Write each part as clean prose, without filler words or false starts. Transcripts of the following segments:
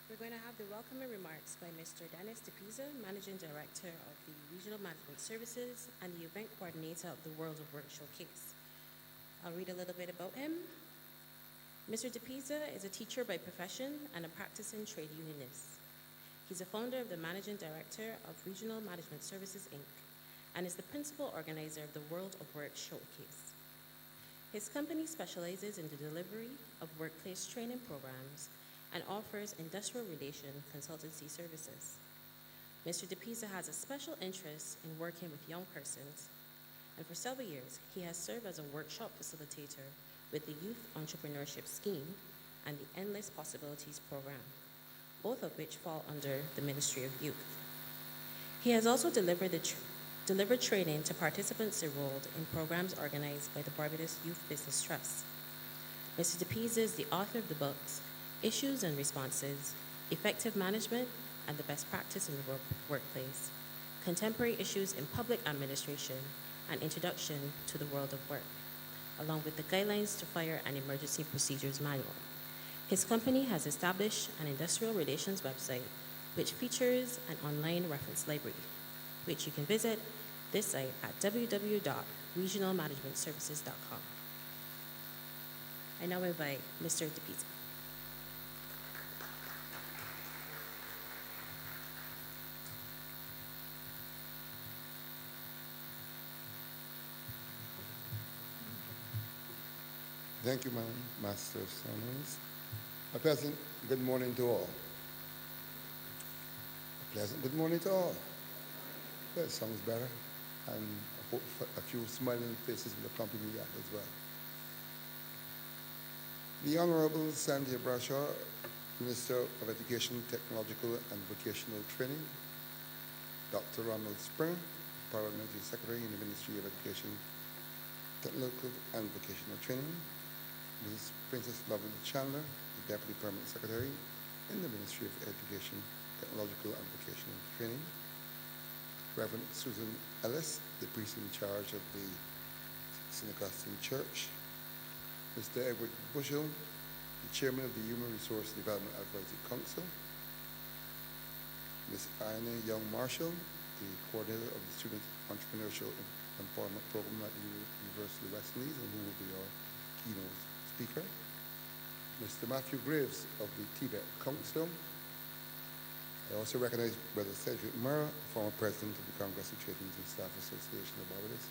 We're going to have the welcoming remarks by Mr. Dennis DePisa, Managing Director of the Regional Management Services and the Event Coordinator of the World of Work Showcase. I'll read a little bit about him. Mr. DePisa is a teacher by profession and a practicing trade unionist. He's a founder of the Managing Director of Regional Management Services, Inc., and is the principal organizer of the World of Work Showcase. His company specializes in the delivery of workplace training programs and offers industrial relation consultancy services. Mr. DePisa has a special interest in working with young persons, and for several years, he has served as a workshop facilitator with the Youth Entrepreneurship Scheme and the Endless Possibilities Program, both of which fall under the Ministry of Youth. He has also delivered training to participants enrolled in programs organized by the Barbados Youth Business Trust. Mr. DePisa is the author of the books Issues and Responses, Effective Management, and the Best Practice in the Workplace, Contemporary Issues in Public Administration, and Introduction to the World of Work, along with the Guidelines to Fire and Emergency Procedures Manual. His company has established an industrial relations website which features an online reference library, which you can visit this site at www.regionalmanagementservices.com. I now invite Mr. DePisa. Thank you, Master Summers. A pleasant good morning to all. A pleasant good morning to all. That sounds better. And I hope a few smiling faces will accompany that as well. The Honorable Sandy Brashaw, Minister of Education, Technological and Vocational Training, Dr. Ronald Springer, Parliamentary Secretary in the Ministry of Education, Technological and Vocational Training, Mrs. Princess Lovely Chandler, the Deputy Permanent Secretary in the Ministry of Education, Technological and Vocational Training, Reverend Susan Ellis, the priest in charge of the St. Augustine Church, Mr. Edward Bushell, the Chairman of the Human Resource Development Advisory Council, Ms. Anna Young Marshall, the Coordinator of the Student Entrepreneurship Empowerment Program at the University of West Indies, and who will be our keynote speaker, Mr. Matthew Graves of the Tibet Council. I also recognize Brother Cedric Murrah, former President of the Congress of Trade Unions and Staff Association of Barbados.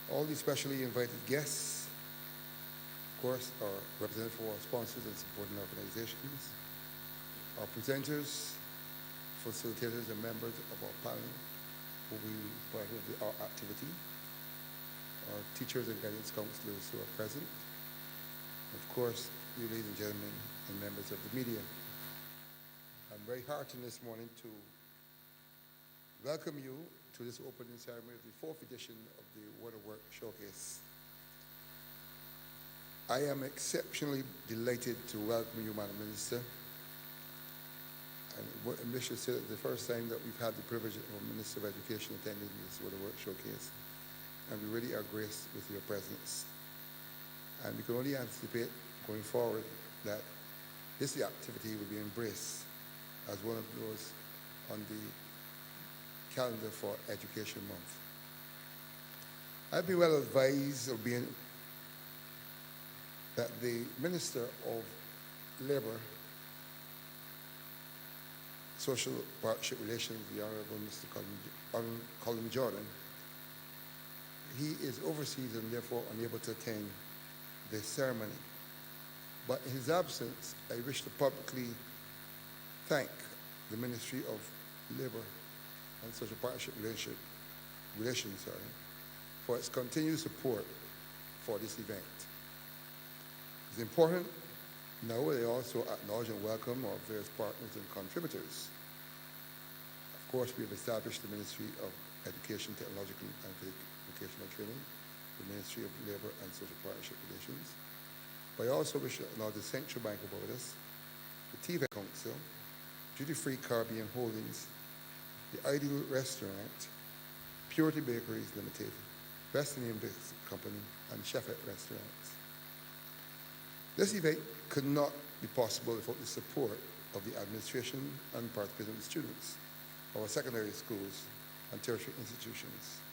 All these specially invited guests, of course, are represented for our sponsors and supporting organizations, our presenters, facilitators, and members of our panel who will be part of our activity, our teachers and guidance counselors who are present, of course, you ladies and gentlemen and members of the media. I'm very heartened this morning to welcome you to this opening ceremony of the 4th edition of the World of Work Showcase. I am exceptionally delighted to welcome you, Madam Minister. And I wish to say that the first time that we've had the privilege of a Minister of Education attending this World of Work Showcase, and we really are graced with your presence. And we can only anticipate going forward that this activity will be embraced as one of those on the calendar for Education Month. I've been well advised of being that the Minister of Labour, Social Partnership Relations, the Honourable Mr. Colin Jordan, he is overseas and therefore unable to attend this ceremony. But in his absence, I wish to publicly thank the Ministry of Labour and Social Partnership Relations for its continued support for this event. It's important now they also acknowledge and welcome our various partners and contributors. Of course, we have established the Ministry of Education, Technological and Vocational Training, the Ministry of Labour and Social Partnership Relations. But I also wish to acknowledge the Central Bank of Barbados, the TVET Council, Duty Free Caribbean Holdings, the Ideal Restaurant, Purity Bakeries Limited, West Indian Biscuit Company, and Chefette Restaurants. This event could not be possible without the support of the administration and participating students, our secondary schools and tertiary institutions.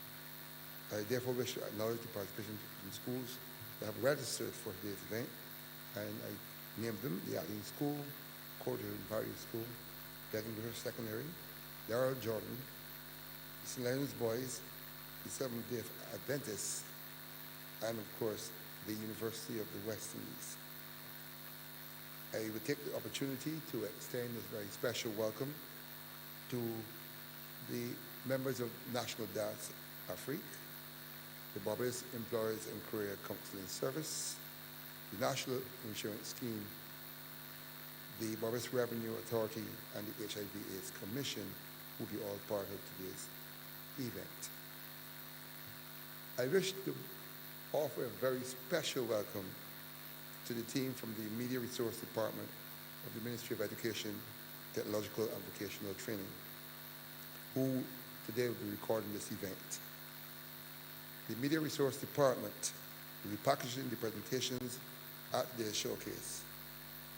I therefore wish to acknowledge the participation from schools that have registered for today's event, and I named them the Aline School, Cordial Valley School, Devonbridge Secondary, Darrell Jordan, St. Leonard's Boys, the Seventh-day Adventists, and of course, the University of the West Indies. I would take the opportunity to extend this very special welcome to the members of National Dance Afrique, the Barbados Employers and Career Counseling Service, the National Insurance Scheme, the Barbados Revenue Authority, and the HIV/AIDS Commission will be all part of today's event. I wish to offer a very special welcome to the team from the Media Resource Department of the Ministry of Education, Technological and Vocational Training, who today will be recording this event. The Media Resource Department will be packaging the presentations at their showcase,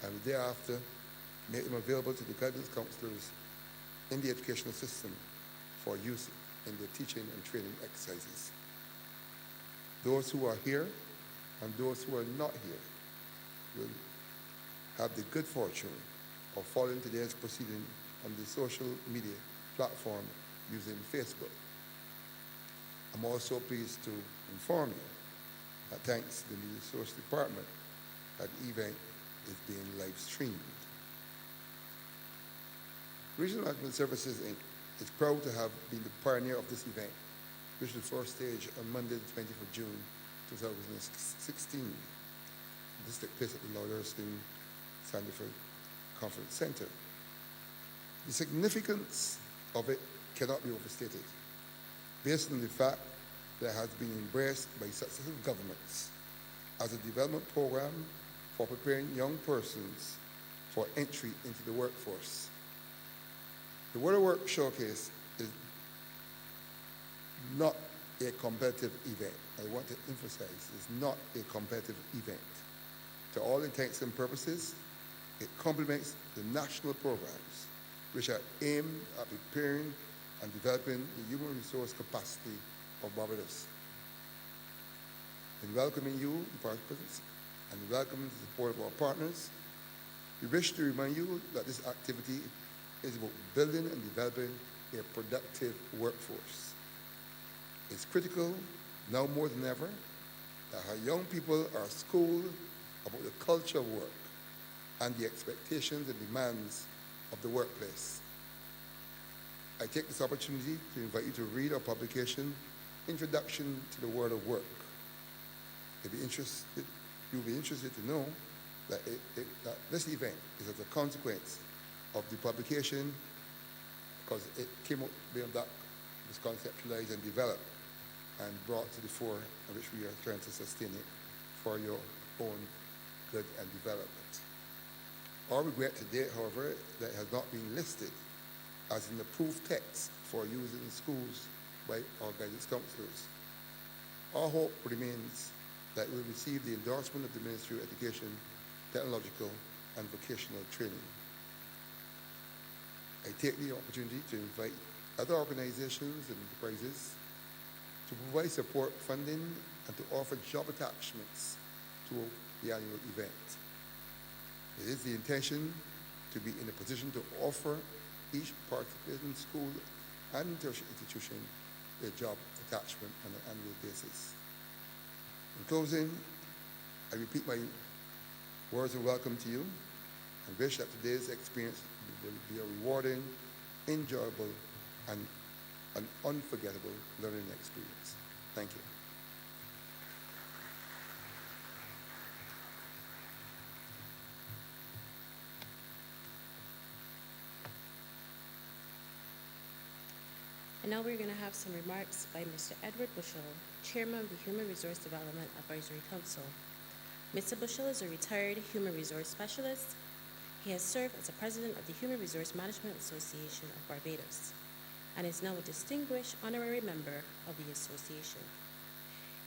and thereafter make them available to the guidance counselors in the educational system for use in their teaching and training exercises. Those who are here and those who are not here will have the good fortune of following today's proceeding on the social media platform using Facebook. I'm also pleased to inform you that thanks to the Media Resource Department, that event is being live streamed. Regional Management Services Inc. is proud to have been the pioneer of this event, which was first staged on Monday, the 20th of June, 2016. This took place at the Lord Erskine Sandiford Conference Center. The significance of it cannot be overstated, based on the fact that it has been embraced by successive governments as a development program for preparing young persons for entry into the workforce. The World of Work Showcase is not a competitive event. I want to emphasize, it's not a competitive event. To all intents and purposes, it complements the national programs which are aimed at preparing and developing the human resource capacity of Barbados. In welcoming you, the participants, and welcoming the support of our partners, we wish to remind you that this activity is about building and developing a productive workforce. It's critical, now more than ever, that our young people are schooled about the culture of work and the expectations and demands of the workplace. I take this opportunity to invite you to read our publication, Introduction to the World of Work. You'll be interested to know that, that this event is as a consequence of the publication, because it came up beyond that, was conceptualized and developed and brought to the fore, in which we are trying to sustain it for your own good and development. Our regret today, however, that it has not been listed as an approved text for use in schools by our guidance counselors. Our hope remains that we will receive the endorsement of the Ministry of Education, Technological and Vocational Training. I take the opportunity to invite other organizations and enterprises to provide support funding and to offer job attachments to the annual event. It is the intention to be in a position to offer each participating school and tertiary institution a job attachment on an annual basis. In closing, I repeat my words of welcome to you and wish that today's experience will be a rewarding, enjoyable, and an unforgettable learning experience. Thank you. And now we're going to have some remarks by Mr. Edward Bushell, Chairman of the Human Resource Development Advisory Council. Mr. Bushell is a retired human resource specialist. He has served as the president of the Human Resource Management Association of Barbados and is now a distinguished honorary member of the association.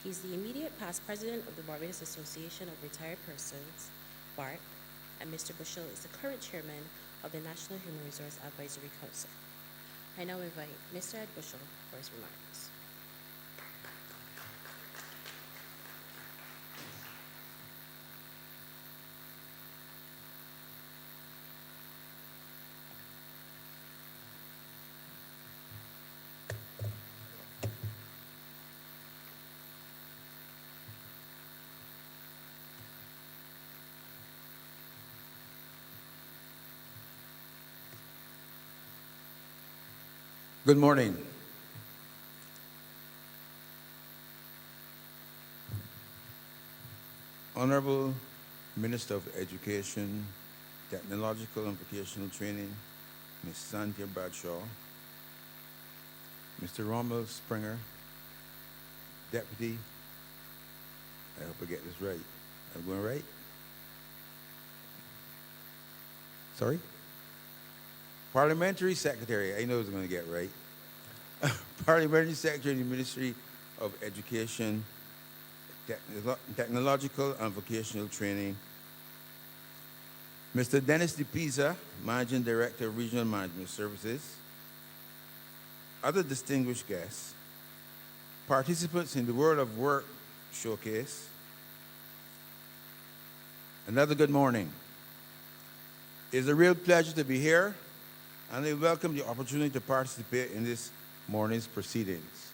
He is the immediate past president of the Barbados Association of Retired Persons, BARC, and Mr. Bushell is the current chairman of the National Human Resource Advisory Council. I now invite Mr. Ed Bushell for his remarks. Good morning. Honorable Minister of Education, Technological and Vocational Training, Ms. Cynthia Bradshaw, Mr. Rommel Springer, Deputy, I hope I get this right. Am I going right? Sorry? Parliamentary Secretary, I know I was going to get right. Parliamentary Secretary in the Ministry of Education, Technological and Vocational Training, Mr. Dennis DePisa, Managing Director of Regional Management Services, other distinguished guests, participants in the World of Work Showcase, another good morning. It's a real pleasure to be here, and I welcome the opportunity to participate in this morning's proceedings.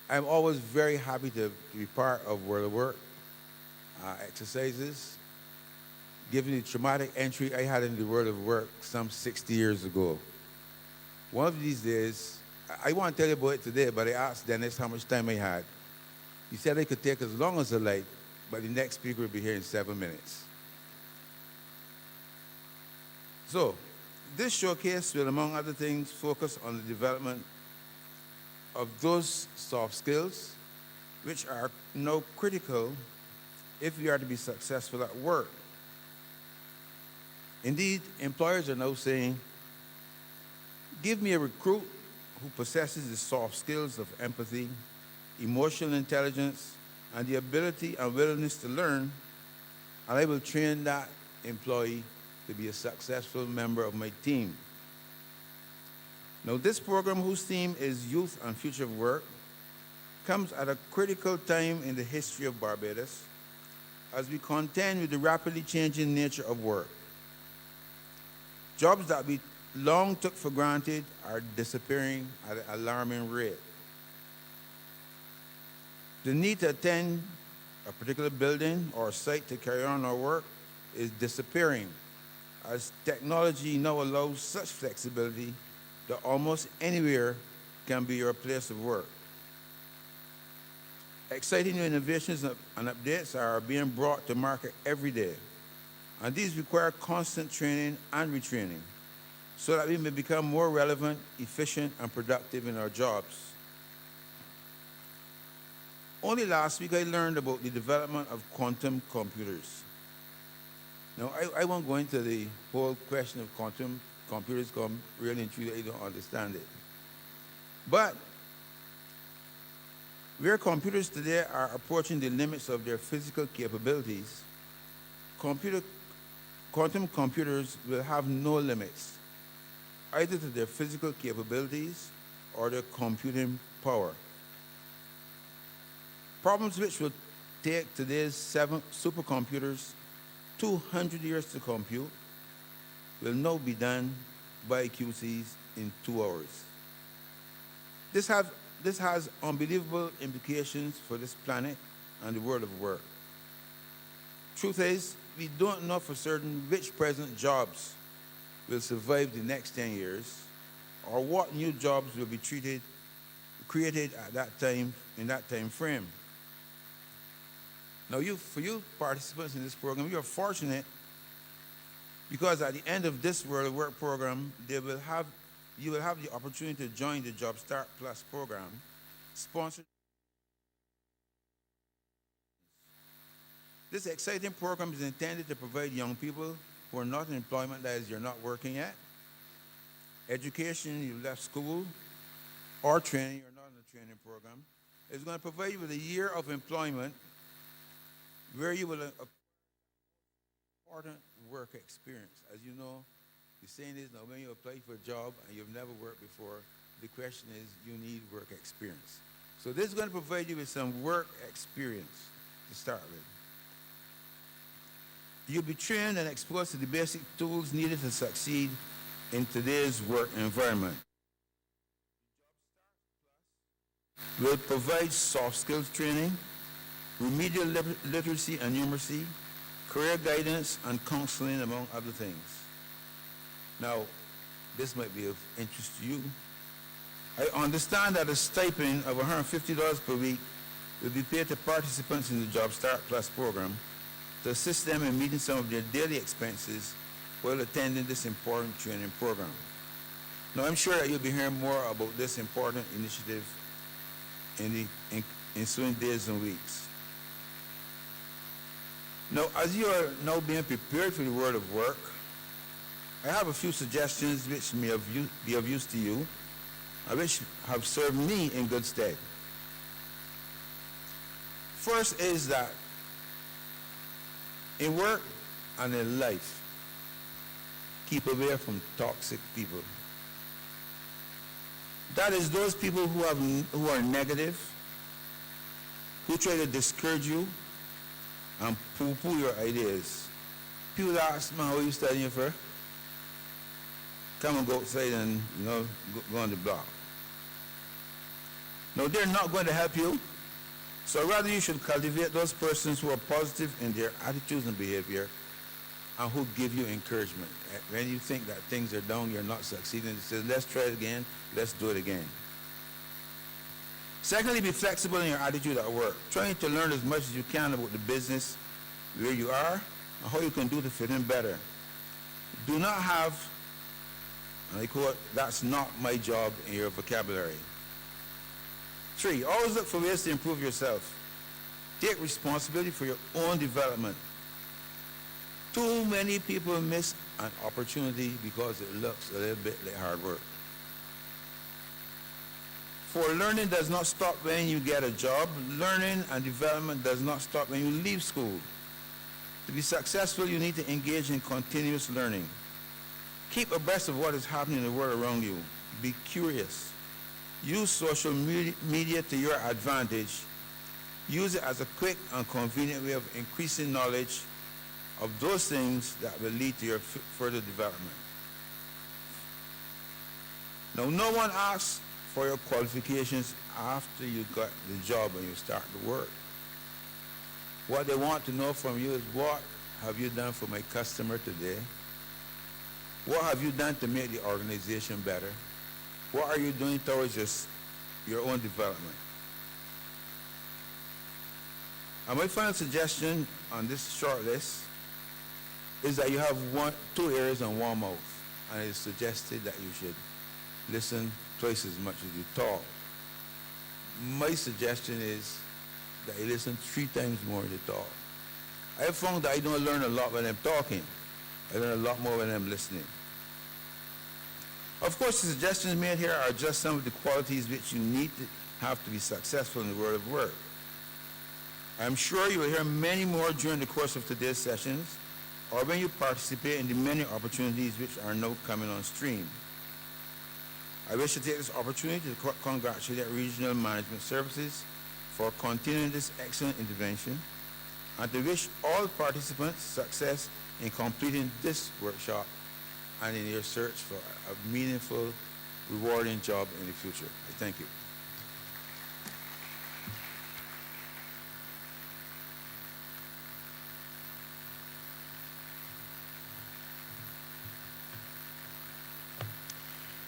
I'm always very happy to be part of World of Work exercises, given the traumatic entry I had in the world of work some 60 years ago. One of these days, I want to tell you about it today, but I asked Dennis how much time I had. He said I could take as long as I like, but the next speaker will be here in 7 minutes. So, this showcase will, among other things, focus on the development of those soft skills which are now critical if we are to be successful at work. Indeed, employers are now saying, give me a recruit who possesses the soft skills of empathy, emotional intelligence, and the ability and willingness to learn, and I will train that employee to be a successful member of my team. Now, this program, whose theme is Youth and Future of Work, comes at a critical time in the history of Barbados as we contend with the rapidly changing nature of work. Jobs that we long took for granted are disappearing at an alarming rate. The need to attend a particular building or site to carry on our work is disappearing, as technology now allows such flexibility that almost anywhere can be your place of work. Exciting new innovations and updates are being brought to market every day, and these require constant training and retraining so that we may become more relevant, efficient, and productive in our jobs. Only last week I learned about the development of quantum computers. Now, I won't go into the whole question of quantum computers because I'm really and truly I don't understand it. But where computers today are approaching the limits of their physical capabilities, quantum computers will have no limits, either to their physical capabilities or their computing power. Problems which will take today's 7 supercomputers 200 years to compute will now be done by QCs in 2 hours. This has unbelievable implications for this planet and the world of work. Truth is, we don't know for certain which present jobs will survive the next 10 years or what new jobs will be created at that time, in that time frame. Now, for you participants in this program, you are fortunate because at the end of this World of Work program, you will have the opportunity to join the Job Start Plus program, sponsored. This exciting program is intended to provide young people who are not in employment, that is, you're not working yet, education, you left school, or training, you're not in a training program. It's going to provide you with a year of employment where you will Important work experience. As you know, the saying is now when you apply for a job and you've never worked before, the question is you need work experience. So this is going to provide you with some work experience to start with. You'll be trained and exposed to the basic tools needed to succeed in today's work environment. We'll provide soft skills training, remedial literacy and numeracy, career guidance, and counseling, among other things. Now, this might be of interest to you. I understand that a stipend of $150 per week will be paid to participants in the Job Start Plus program to assist them in meeting some of their daily expenses while attending this important training program. Now, I'm sure that you'll be hearing more about this important initiative in the ensuing days and weeks. Now, as you are now being prepared for the world of work, I have a few suggestions which may be of use to you, and which have served me in good stead. First is that in work and in life, keep away from toxic people. That is those people who are negative, who try to discourage you and poo-poo your ideas. People ask me, how are you studying for? Come and go outside and, go on the block. No, they're not going to help you. So rather you should cultivate those persons who are positive in their attitudes and behavior and who give you encouragement. When you think that things are down, you're not succeeding, they say, let's try it again, let's do it again. Secondly, be flexible in your attitude at work, trying to learn as much as you can about the business, where you are, and how you can do to fit in better. Do not have, and I quote, that's not my job in your vocabulary. 3, always look for ways to improve yourself. Take responsibility for your own development. Too many people miss an opportunity because it looks a little bit like hard work. 4, learning does not stop when you get a job. Learning and development does not stop when you leave school. To be successful, you need to engage in continuous learning. Keep abreast of what is happening in the world around you. Be curious. Use social media to your advantage. Use it as a quick and convenient way of increasing knowledge of those things that will lead to your further development. Now, no one asks for your qualifications after you got the job and you start to work. What they want to know from you is, what have you done for my customer today? What have you done to make the organization better? What are you doing towards your own development? And my final suggestion on this short list is that you have 2 ears and 1 mouth. And it is suggested that you should listen twice as much as you talk. My suggestion is that you listen 3 times more than you talk. I have found that I don't learn a lot when I'm talking. I learn a lot more when I'm listening. Of course, the suggestions made here are just some of the qualities which you need to have to be successful in the world of work. I'm sure you will hear many more during the course of today's sessions, or when you participate in the many opportunities which are now coming on stream. I wish to take this opportunity to congratulate Regional Management Services for continuing this excellent intervention, and to wish all participants success in completing this workshop and in your search for a meaningful, rewarding job in the future. I thank you.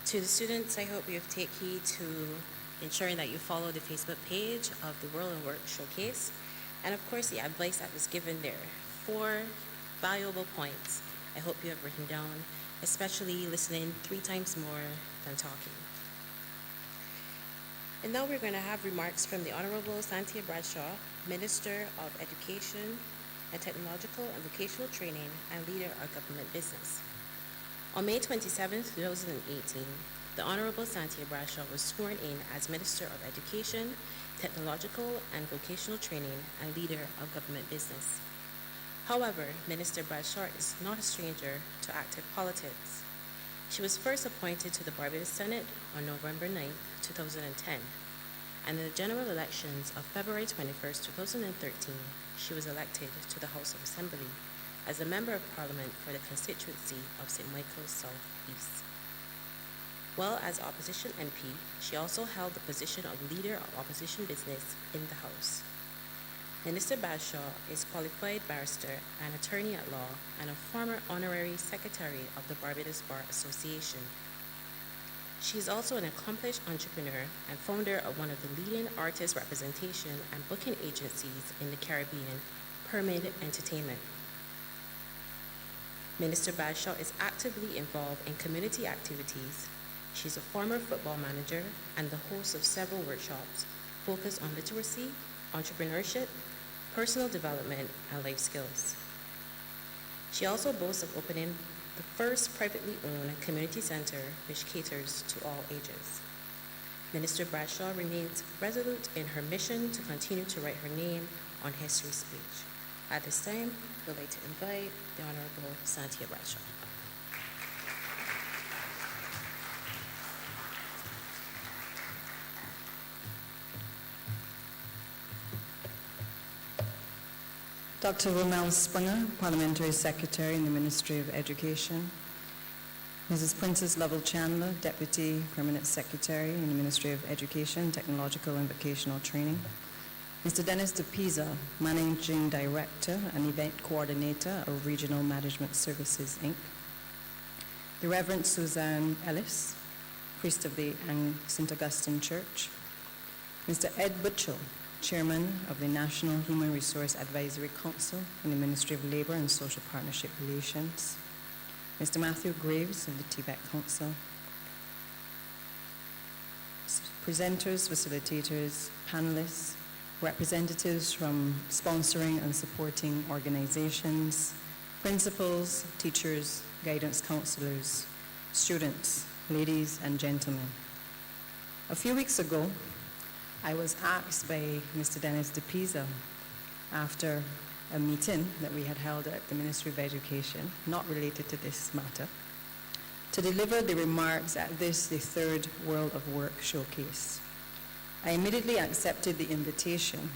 To the students, I hope you have take heed to ensuring that you follow the Facebook page of the World and Work Showcase. And of course, the advice that was given there. 4 valuable points I hope you have written down, especially listening 3 times more than talking. And now we're going to have remarks from the Honorable Santia Bradshaw, Minister of Education and Technological and Vocational Training and leader of government business. On May 27, 2018, the Honorable Santia Bradshaw was sworn in as Minister of Education, Technological and Vocational Training and leader of government business. However, Minister Bradshaw is not a stranger to active politics. She was first appointed to the Barbados Senate on November 9, 2010, and in the general elections of February 21, 2013, she was elected to the House of Assembly as a Member of Parliament for the constituency of St. Michael's South East. While as opposition MP, she also held the position of Leader of Opposition Business in the House. Minister Bradshaw is a qualified barrister and attorney at law and a former honorary secretary of the Barbados Bar Association. She is also an accomplished entrepreneur and founder of one of the leading artist representation and booking agencies in the Caribbean, Pyramid Entertainment. Minister Bradshaw is actively involved in community activities. She's a former football manager and the host of several workshops focused on literacy, entrepreneurship, personal development, and life skills. She also boasts of opening the first privately owned community center which caters to all ages. Minister Bradshaw remains resolute in her mission to continue to write her name on history's page. At this time, we'd like to invite the Honorable Santia Bradshaw. Dr. Romel Springer, Parliamentary Secretary in the Ministry of Education. Mrs. Princess Lovell Chandler, Deputy Permanent Secretary in the Ministry of Education, Technological and Vocational Training. Mr. Dennis DePisa, Managing Director and Event Coordinator of Regional Management Services, Inc. The Reverend Suzanne Ellis, Priest of the St. Augustine Church. Mr. Ed Butchell, Chairman of the National Human Resource Advisory Council in the Ministry of Labour and Social Partnership Relations. Mr. Matthew Graves of the TVET Council. Presenters, facilitators, panelists, representatives from sponsoring and supporting organizations, principals, teachers, guidance counselors, students, ladies and gentlemen. A few weeks ago, I was asked by Mr. Dennis DePisa after a meeting that we had held at the Ministry of Education, not related to this matter, to deliver the remarks at the third World of Work showcase. I immediately accepted the invitation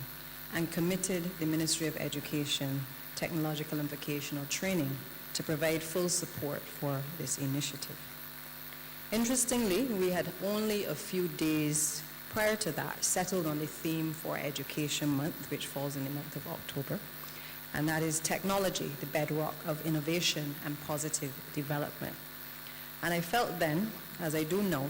and committed the Ministry of Education, Technological and Vocational Training to provide full support for this initiative. Interestingly, we had only a few days prior to that settled on the theme for Education Month, which falls in the month of October, and that is technology, the bedrock of innovation and positive development. And I felt then, as I do now,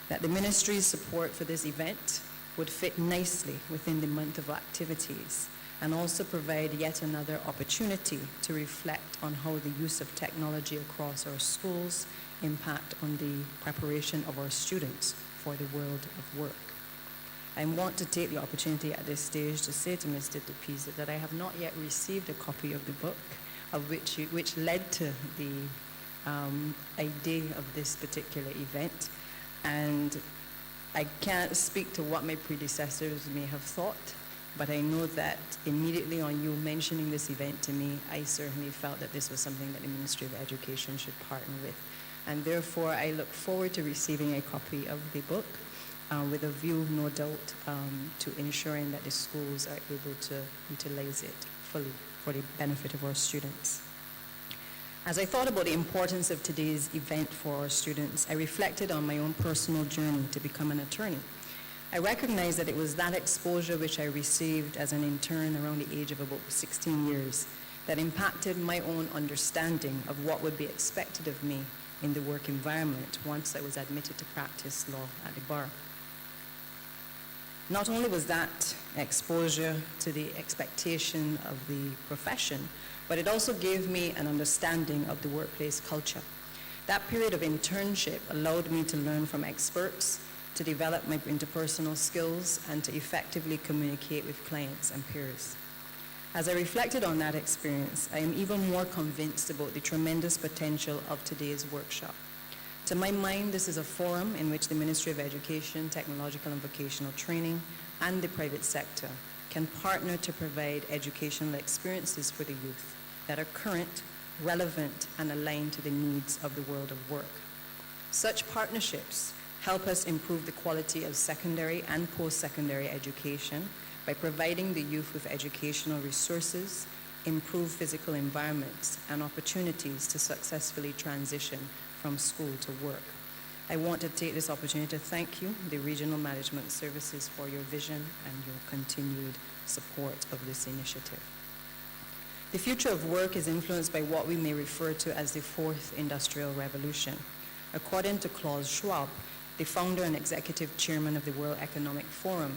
that the ministry's support for this event would fit nicely within the month of activities and also provide yet another opportunity to reflect on how the use of technology across our schools impact on the preparation of our students for the world of work. I want to take the opportunity at this stage to say to Mr. DePisa that I have not yet received a copy of the book, of which led to the idea of this particular event. And I can't speak to what my predecessors may have thought, but I know that immediately on you mentioning this event to me, I certainly felt that this was something that the Ministry of Education should partner with. And therefore, I look forward to receiving a copy of the book with a view, no doubt, to ensuring that the schools are able to utilize it fully for the benefit of our students. As I thought about the importance of today's event for our students, I reflected on my own personal journey to become an attorney. I recognized that it was that exposure which I received as an intern around the age of about 16 years that impacted my own understanding of what would be expected of me in the work environment once I was admitted to practice law at the bar. Not only was that exposure to the expectation of the profession, but it also gave me an understanding of the workplace culture. That period of internship allowed me to learn from experts, to develop my interpersonal skills, and to effectively communicate with clients and peers. As I reflected on that experience, I am even more convinced about the tremendous potential of today's workshop. To my mind, this is a forum in which the Ministry of Education, Technological and Vocational Training, and the private sector can partner to provide educational experiences for the youth that are current, relevant, and aligned to the needs of the world of work. Such partnerships help us improve the quality of secondary and post-secondary education by providing the youth with educational resources, improved physical environments, and opportunities to successfully transition from school to work. I want to take this opportunity to thank you, the Regional Management Services, for your vision and your continued support of this initiative. The future of work is influenced by what we may refer to as the fourth industrial revolution. According to Klaus Schwab, the founder and executive chairman of the World Economic Forum,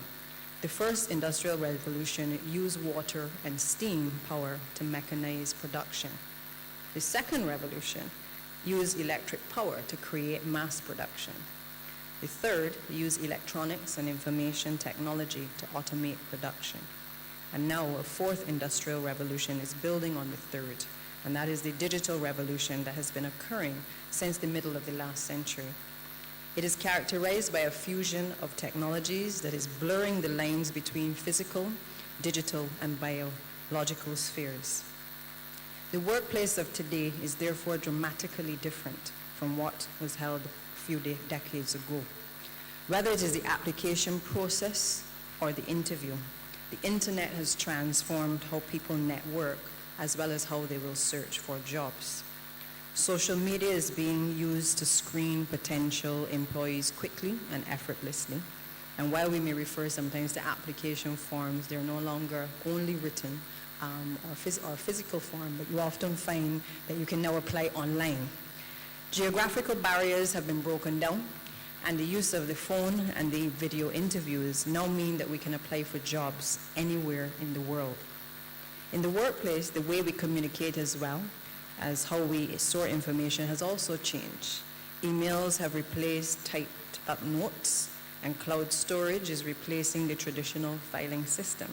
the first industrial revolution used water and steam power to mechanize production. The second revolution used electric power to create mass production. The third used electronics and information technology to automate production. And now a fourth industrial revolution is building on the third, and that is the digital revolution that has been occurring since the middle of the last century. It is characterized by a fusion of technologies that is blurring the lines between physical, digital, and biological spheres. The workplace of today is therefore dramatically different from what was held a few decades ago. Whether it is the application process or the interview, the internet has transformed how people network as well as how they will search for jobs. Social media is being used to screen potential employees quickly and effortlessly. And while we may refer sometimes to application forms, they're no longer only written or physical form, but you often find that you can now apply online. Geographical barriers have been broken down, and the use of the phone and the video interviews now mean that we can apply for jobs anywhere in the world. In the workplace, the way we communicate as well as how we store information has also changed. Emails have replaced typed up notes, and cloud storage is replacing the traditional filing system.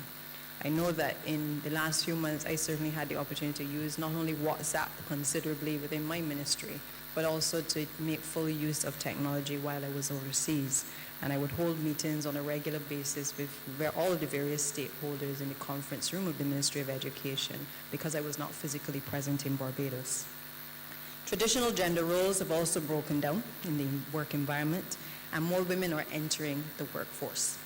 I know that in the last few months, I certainly had the opportunity to use not only WhatsApp considerably within my ministry, but also to make full use of technology while I was overseas. And I would hold meetings on a regular basis with all of the various stakeholders in the conference room of the Ministry of Education because I was not physically present in Barbados. Traditional gender roles have also broken down in the work environment, and more women are entering the workforce.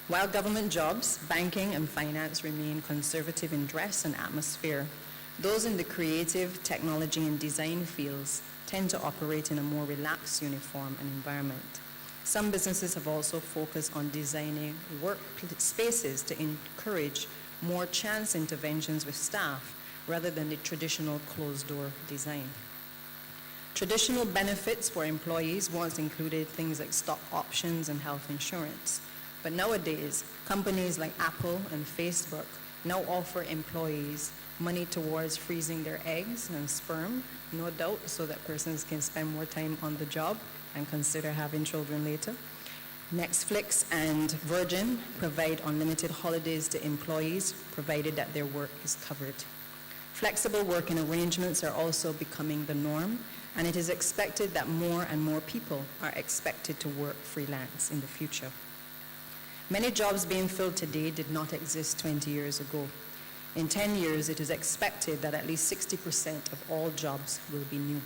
While government jobs, banking, and finance remain conservative in dress and atmosphere, those in the creative, technology, and design fields tend to operate in a more relaxed uniform and environment. Some businesses have also focused on designing work spaces to encourage more chance interventions with staff rather than the traditional closed-door design. Traditional benefits for employees once included things like stock options and health insurance. But nowadays, companies like Apple and Facebook now offer employees money towards freezing their eggs and sperm, no doubt, so that persons can spend more time on the job and consider having children later. Netflix and Virgin provide unlimited holidays to employees, provided that their work is covered. Flexible working arrangements are also becoming the norm, and it is expected that more and more people are expected to work freelance in the future. Many jobs being filled today did not exist 20 years ago. In 10 years, it is expected that at least 60% of all jobs will be new.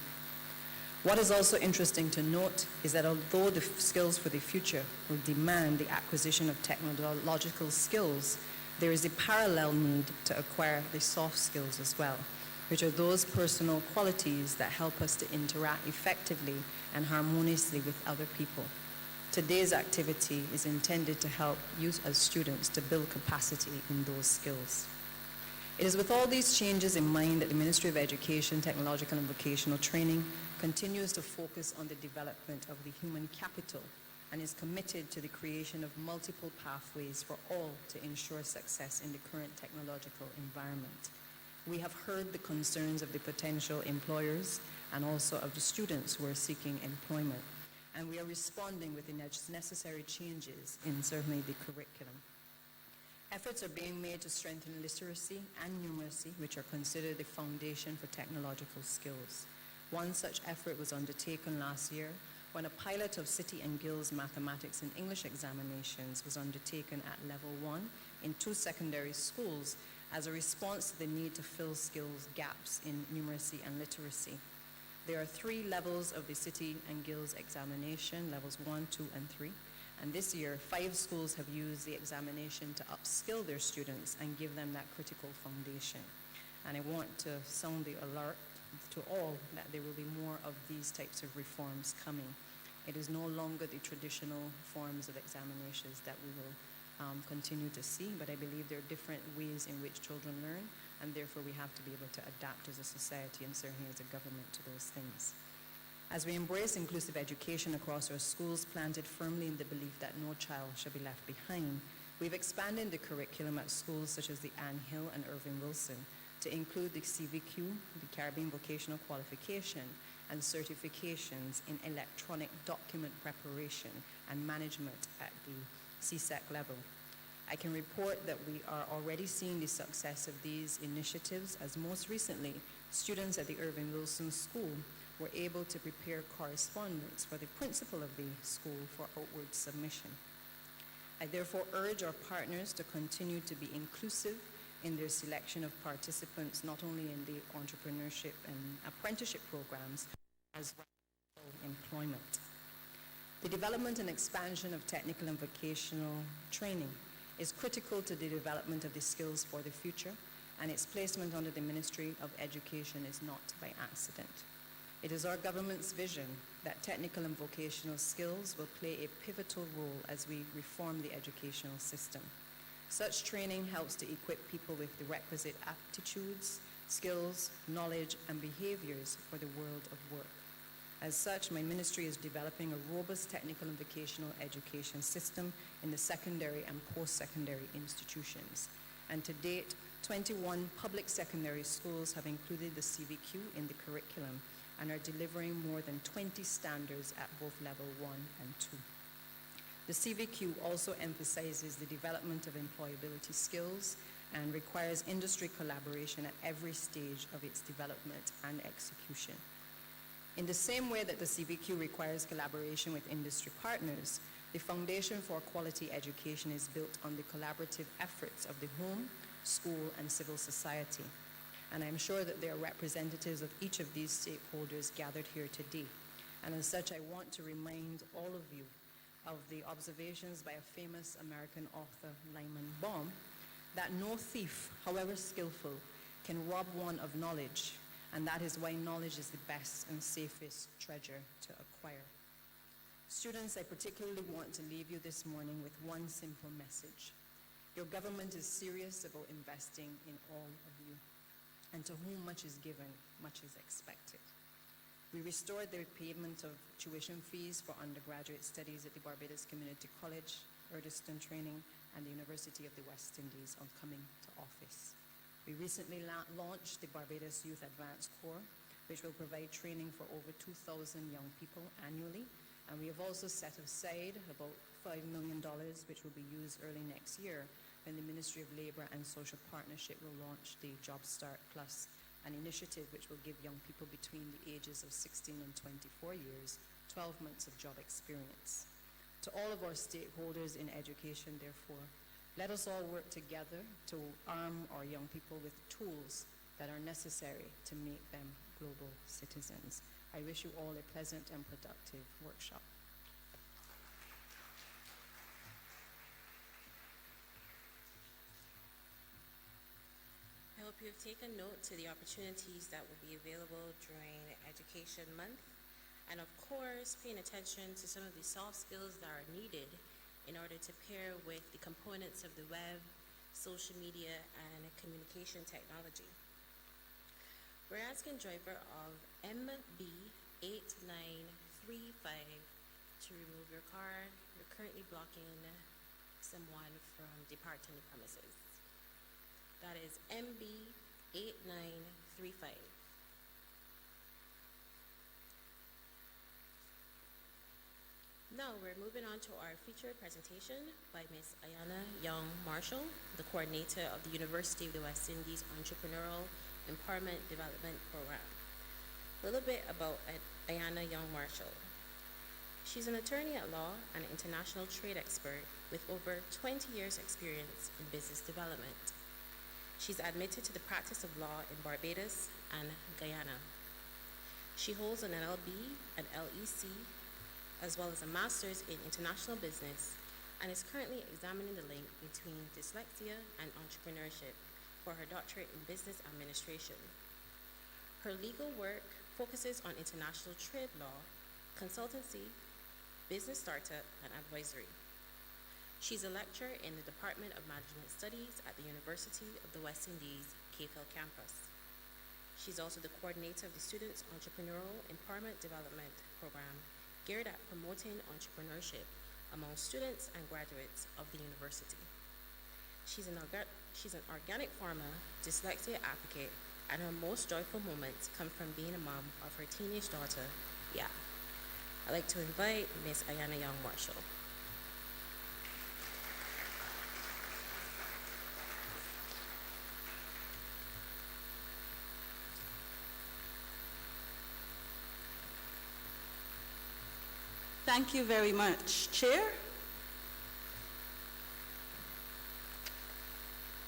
What is also interesting to note is that although the skills for the future will demand the acquisition of technological skills, there is a parallel need to acquire the soft skills as well, which are those personal qualities that help us to interact effectively and harmoniously with other people. Today's activity is intended to help you as students to build capacity in those skills. It is with all these changes in mind that the Ministry of Education, Technological and Vocational Training continues to focus on the development of the human capital and is committed to the creation of multiple pathways for all to ensure success in the current technological environment. We have heard the concerns of the potential employers and also of the students who are seeking employment, and we are responding with the necessary changes in certainly the curriculum. Efforts are being made to strengthen literacy and numeracy, which are considered the foundation for technological skills. One such effort was undertaken last year when a pilot of City and Guilds mathematics and English examinations was undertaken at level 1 in 2 secondary schools, as a response to the need to fill skills gaps in numeracy and literacy. There are 3 levels of the City and Guilds examination, levels 1, 2, and 3. And this year, 5 schools have used the examination to upskill their students and give them that critical foundation. And I want to sound the alert to all that there will be more of these types of reforms coming. It is no longer the traditional forms of examinations that we will continue to see, but I believe there are different ways in which children learn, and therefore we have to be able to adapt as a society and certainly as a government to those things. As we embrace inclusive education across our schools, planted firmly in the belief that no child shall be left behind, we've expanded the curriculum at schools such as the Ann Hill and Irving Wilson to include the CVQ, the Caribbean Vocational Qualification, and certifications in electronic document preparation and management at the CSEC level. I can report that we are already seeing the success of these initiatives, as most recently, students at the Irving Wilson School were able to prepare correspondence for the principal of the school for outward submission. I therefore urge our partners to continue to be inclusive in their selection of participants, not only in the entrepreneurship and apprenticeship programs, as well as employment. The development and expansion of technical and vocational training is critical to the development of the skills for the future, and its placement under the Ministry of Education is not by accident. It is our government's vision that technical and vocational skills will play a pivotal role as we reform the educational system. Such training helps to equip people with the requisite aptitudes, skills, knowledge, and behaviors for the world of work. As such, my ministry is developing a robust technical and vocational education system in the secondary and post-secondary institutions. And to date, 21 public secondary schools have included the CVQ in the curriculum and are delivering more than 20 standards at both level 1 and 2. The CVQ also emphasizes the development of employability skills and requires industry collaboration at every stage of its development and execution. In the same way that the CVQ requires collaboration with industry partners, the foundation for quality education is built on the collaborative efforts of the home, school, and civil society. And I'm sure that there are representatives of each of these stakeholders gathered here today. And as such, I want to remind all of you of the observations by a famous American author, Lyman Baum, that no thief, however skillful, can rob one of knowledge, and that is why knowledge is the best and safest treasure to acquire. Students, I particularly want to leave you this morning with one simple message. Your government is serious about investing in all of you, and to whom much is given, much is expected. We restored the payment of tuition fees for undergraduate studies at the Barbados Community College, Urdeston Training, and the University of the West Indies on coming to office. We recently launched the Barbados Youth Advanced Corps, which will provide training for over 2,000 young people annually. And we have also set aside about $5 million, which will be used early next year when the Ministry of Labour and Social Partnership will launch the Job Start Plus, an initiative which will give young people between the ages of 16 and 24 years 12 months of job experience. To all of our stakeholders in education, therefore, let us all work together to arm our young people with tools that are necessary to make them global citizens. I wish you all a pleasant and productive workshop. I hope you have taken note to the opportunities that will be available during Education Month, and of course, paying attention to some of the soft skills that are needed in order to pair with the components of the web, social media, and communication technology. We're asking driver of MB8935 to remove your car. You're currently blocking someone from departing the premises. That is MB8935. Now we're moving on to our featured presentation by Ms. Ayana Young Marshall, the coordinator of the University of the West Indies Entrepreneurial Empowerment Development Program. A little bit about Ayana Young Marshall. She's an attorney at law and international trade expert with over 20 years experience in business development. She's admitted to the practice of law in Barbados and Guyana. She holds an LLB, an LEC, as well as a master's in international business, and is currently examining the link between dyslexia and entrepreneurship for her doctorate in business administration. Her legal work focuses on international trade law, consultancy, business startup, and advisory. She's a lecturer in the Department of Management Studies at the University of the West Indies, KFEL campus. She's also the coordinator of the Students' Entrepreneurial Empowerment Development Program, geared at promoting entrepreneurship among students and graduates of the university. She's an organic farmer, dyslexia advocate, and her most joyful moments come from being a mom of her teenage daughter, Ya. I'd like to invite Ms. Ayana Young Marshall. Thank you very much, Chair.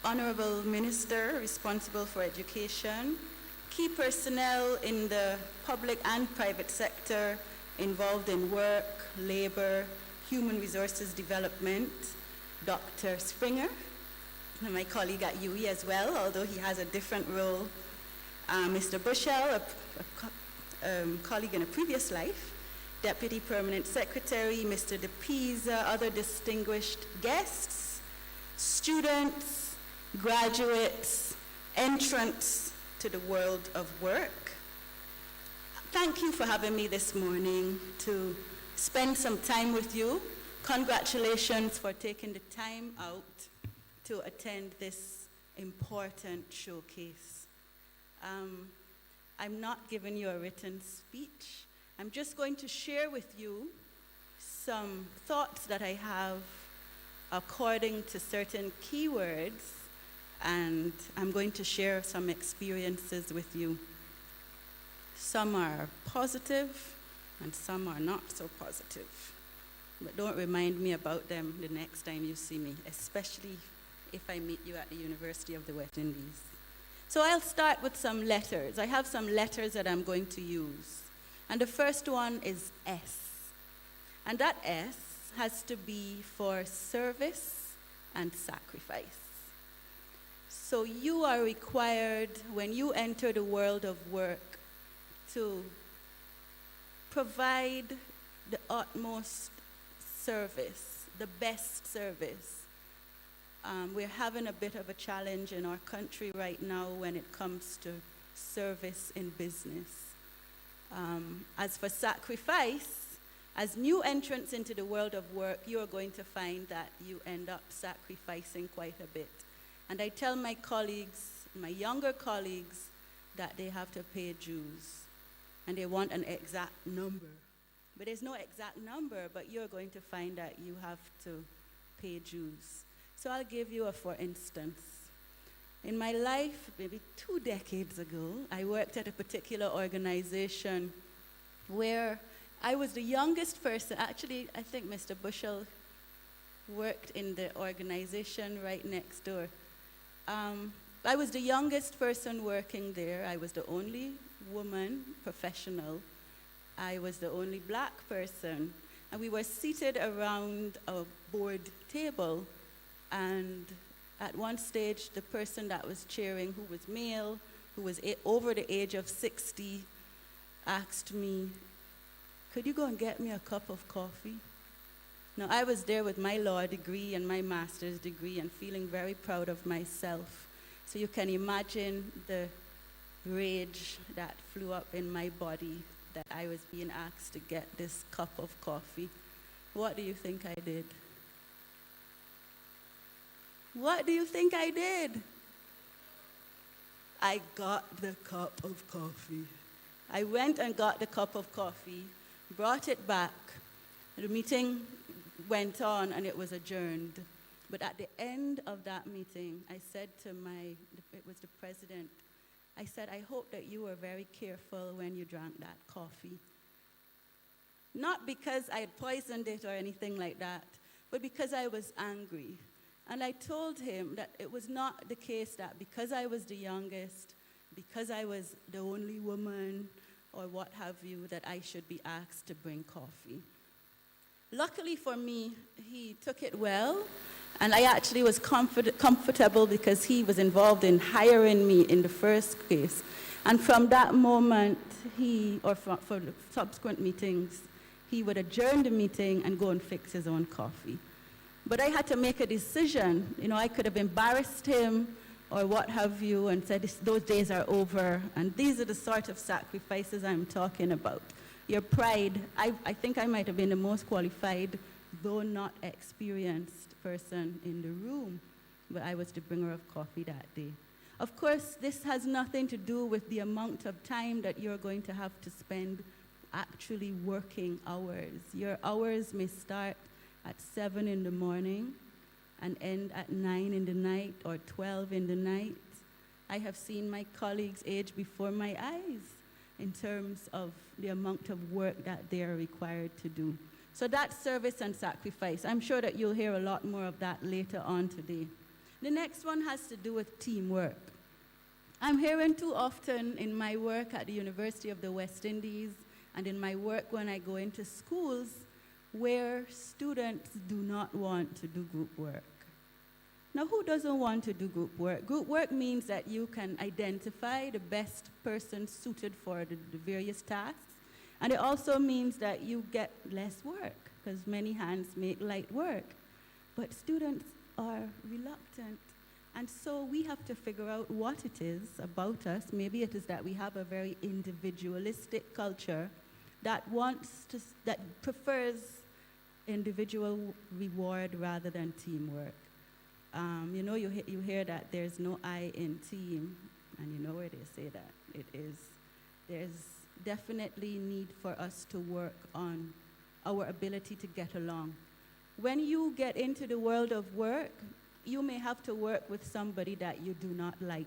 Honorable Minister responsible for education, key personnel in the public and private sector involved in work, labor, human resources development, Dr. Springer, and my colleague at UE as well, although he has a different role, Mr. Bushell, a colleague in a previous life, Deputy Permanent Secretary, Mr. DePisa, other distinguished guests, students, graduates, entrants to the world of work. Thank you for having me this morning to spend some time with you. Congratulations for taking the time out to attend this important showcase. I'm not giving you a written speech. I'm just going to share with you some thoughts that I have according to certain keywords, and I'm going to share some experiences with you. Some are positive and some are not so positive. But don't remind me about them the next time you see me, especially if I meet you at the University of the West Indies. So I'll start with some letters. I have some letters that I'm going to use. And the first one is S. And that S has to be for service and sacrifice. So you are required, when you enter the world of work, to provide the utmost service, the best service. We're having a bit of a challenge in our country right now when it comes to service in business. As for sacrifice, as new entrants into the world of work, you are going to find that you end up sacrificing quite a bit. And I tell my colleagues, my younger colleagues, that they have to pay dues. And they want an exact number. But there's no exact number, but you're going to find that you have to pay dues. So I'll give you a for instance. In my life, maybe 2 decades ago, I worked at a particular organization where I was the youngest person. Actually, I think Mr. Bushell worked in the organization right next door. I was the youngest person working there. I was the only woman professional. I was the only black person. And we were seated around a board table. And at one stage, the person that was chairing, who was male, who was over the age of 60, asked me, "Could you go and get me a cup of coffee?" Now, I was there with my law degree and my master's degree and feeling very proud of myself. So you can imagine the rage that flew up in my body that I was being asked to get this cup of coffee. What do you think I did? What do you think I did? I got the cup of coffee. I went and got the cup of coffee, brought it back. The meeting went on and it was adjourned. But at the end of that meeting, I said to it was the president, I said, "I hope that you were very careful when you drank that coffee." Not because I had poisoned it or anything like that, but because I was angry. And I told him that it was not the case that because I was the youngest, because I was the only woman, or what have you, that I should be asked to bring coffee. Luckily for me, he took it well, and I actually was comfortable because he was involved in hiring me in the first case. And from that moment, for the subsequent meetings, he would adjourn the meeting and go and fix his own coffee. But I had to make a decision. You know, I could have embarrassed him or what have you and said, those days are over. And these are the sort of sacrifices I'm talking about. Your pride, I think I might have been the most qualified, though not experienced person in the room, but I was the bringer of coffee that day. Of course, this has nothing to do with the amount of time that you're going to have to spend actually working hours. Your hours may start at 7 in the morning and end at 9 in the night or 12 in the night. I have seen my colleagues age before my eyes in terms of the amount of work that they are required to do. So that's service and sacrifice. I'm sure that you'll hear a lot more of that later on today. The next one has to do with teamwork. I'm hearing too often in my work at the University of the West Indies and in my work when I go into schools where students do not want to do group work. Now, who doesn't want to do group work? Group work means that you can identify the best person suited for the various tasks, and it also means that you get less work, because many hands make light work. But students are reluctant, and so we have to figure out what it is about us. Maybe it is that we have a very individualistic culture that prefers individual reward rather than teamwork. You know, you hear that there's no I in team, and you know where they say that. There's definitely need for us to work on our ability to get along. When you get into the world of work, you may have to work with somebody that you do not like.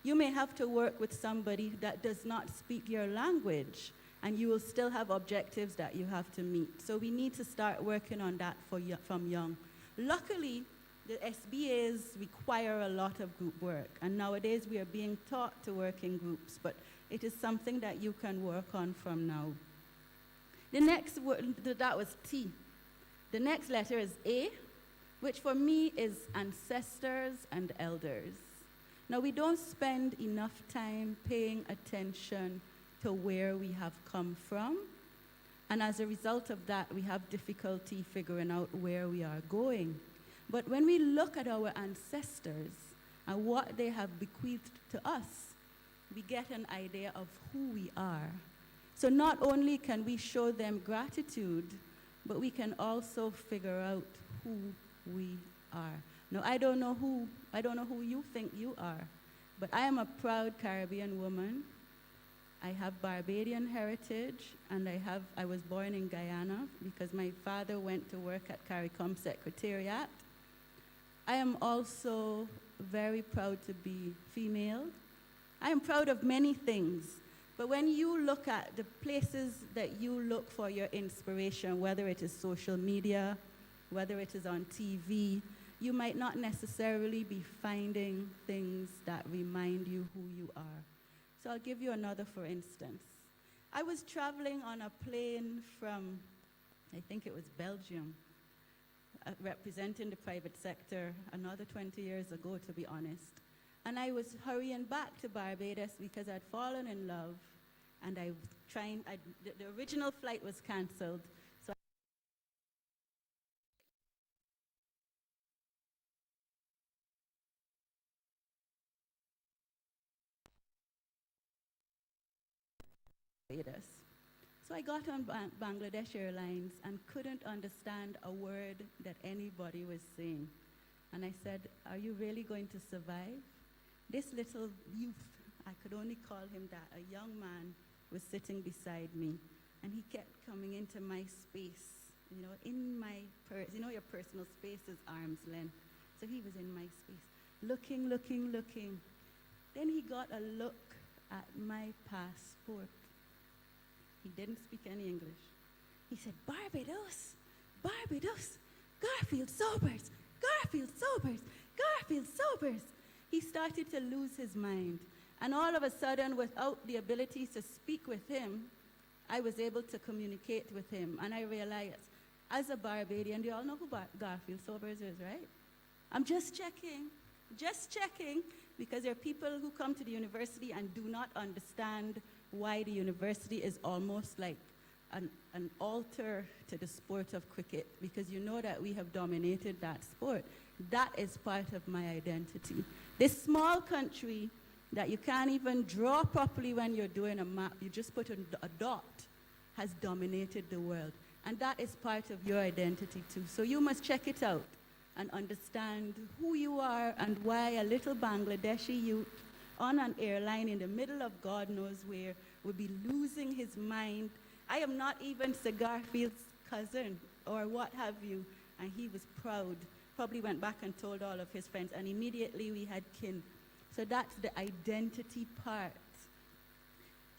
You may have to work with somebody that does not speak your language, and you will still have objectives that you have to meet. So we need to start working on that from young. Luckily, the SBAs require a lot of group work, and nowadays we are being taught to work in groups, but it is something that you can work on from now. The next word, that was T. The next letter is A, which for me is ancestors and elders. Now, we don't spend enough time paying attention to where we have come from, and as a result of that, we have difficulty figuring out where we are going. But when we look at our ancestors and what they have bequeathed to us, we get an idea of who we are. So not only can we show them gratitude, but we can also figure out who we are. Now, I don't know who you think you are, but I am a proud Caribbean woman. I have Barbadian heritage, and I was born in Guyana because my father went to work at CARICOM Secretariat. I am also very proud to be female. I am proud of many things, but when you look at the places that you look for your inspiration, whether it is social media, whether it is on TV, you might not necessarily be finding things that remind you who you are. So I'll give you another for instance. I was traveling on a plane from, I think it was Belgium, representing the private sector another 20 years ago, to be honest. And I was hurrying back to Barbados because I'd fallen in love, and the original flight was canceled. So Barbados. So I got on Bangladesh Airlines and couldn't understand a word that anybody was saying. And I said, "Are you really going to survive?" This little youth, I could only call him that, a young man, was sitting beside me. And he kept coming into my space, in my purse. Your personal space is arm's length. So he was in my space, looking. Then he got a look at my passport. He didn't speak any English. He said, Barbados, Garfield Sobers, Garfield Garfield Sobers, Garfield Sobers. He started to lose his mind. And all of a sudden, without the ability to speak with him, I was able to communicate with him. And I realized, as a Barbadian, you all know who Garfield Sobers is, right? I'm just checking, because there are people who come to the university and do not understand why the university is almost like an altar to the sport of cricket, because you know that we have dominated that sport. That is part of my identity. This small country that you can't even draw properly when you're doing a map, you just put a dot, has dominated the world. And that is part of your identity too. So you must check it out and understand who you are and why a little Bangladeshi youth on an airline in the middle of God knows where would be losing his mind. I am not even Sir Garfield's cousin or what have you. And he was proud, probably went back and told all of his friends, and immediately we had kin. So that's the identity part.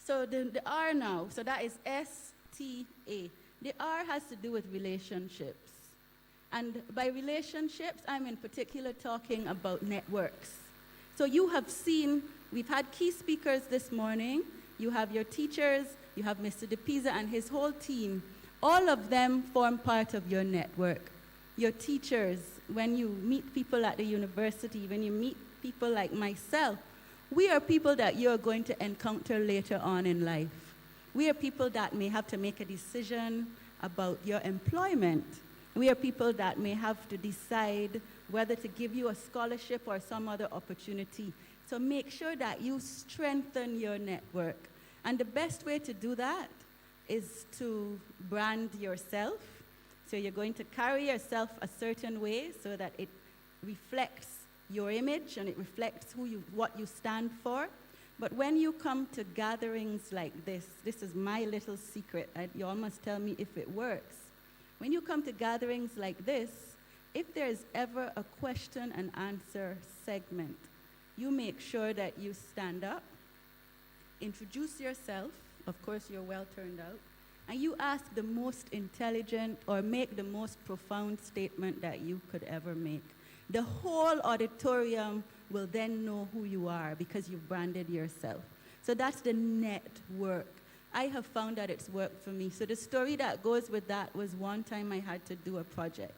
So the R now, so that is S-T-A. The R has to do with relationships. And by relationships, I'm in particular talking about networks. So you have seen, we've had key speakers this morning. You have your teachers, you have Mr. DePisa and his whole team. All of them form part of your network. Your teachers, when you meet people at the university, when you meet people like myself, we are people that you're going to encounter later on in life. We are people that may have to make a decision about your employment. We are people that may have to decide whether to give you a scholarship or some other opportunity. So make sure that you strengthen your network. And the best way to do that is to brand yourself. So you're going to carry yourself a certain way so that it reflects your image and it reflects what you stand for. But when you come to gatherings like this is my little secret. You all must tell me if it works. When you come to gatherings like this, if there's ever a question and answer segment, you make sure that you stand up, introduce yourself, of course you're well turned out, and you ask the most intelligent or make the most profound statement that you could ever make. The whole auditorium will then know who you are because you've branded yourself. So that's the network. I have found that it's worked for me. So the story that goes with that was one time I had to do a project.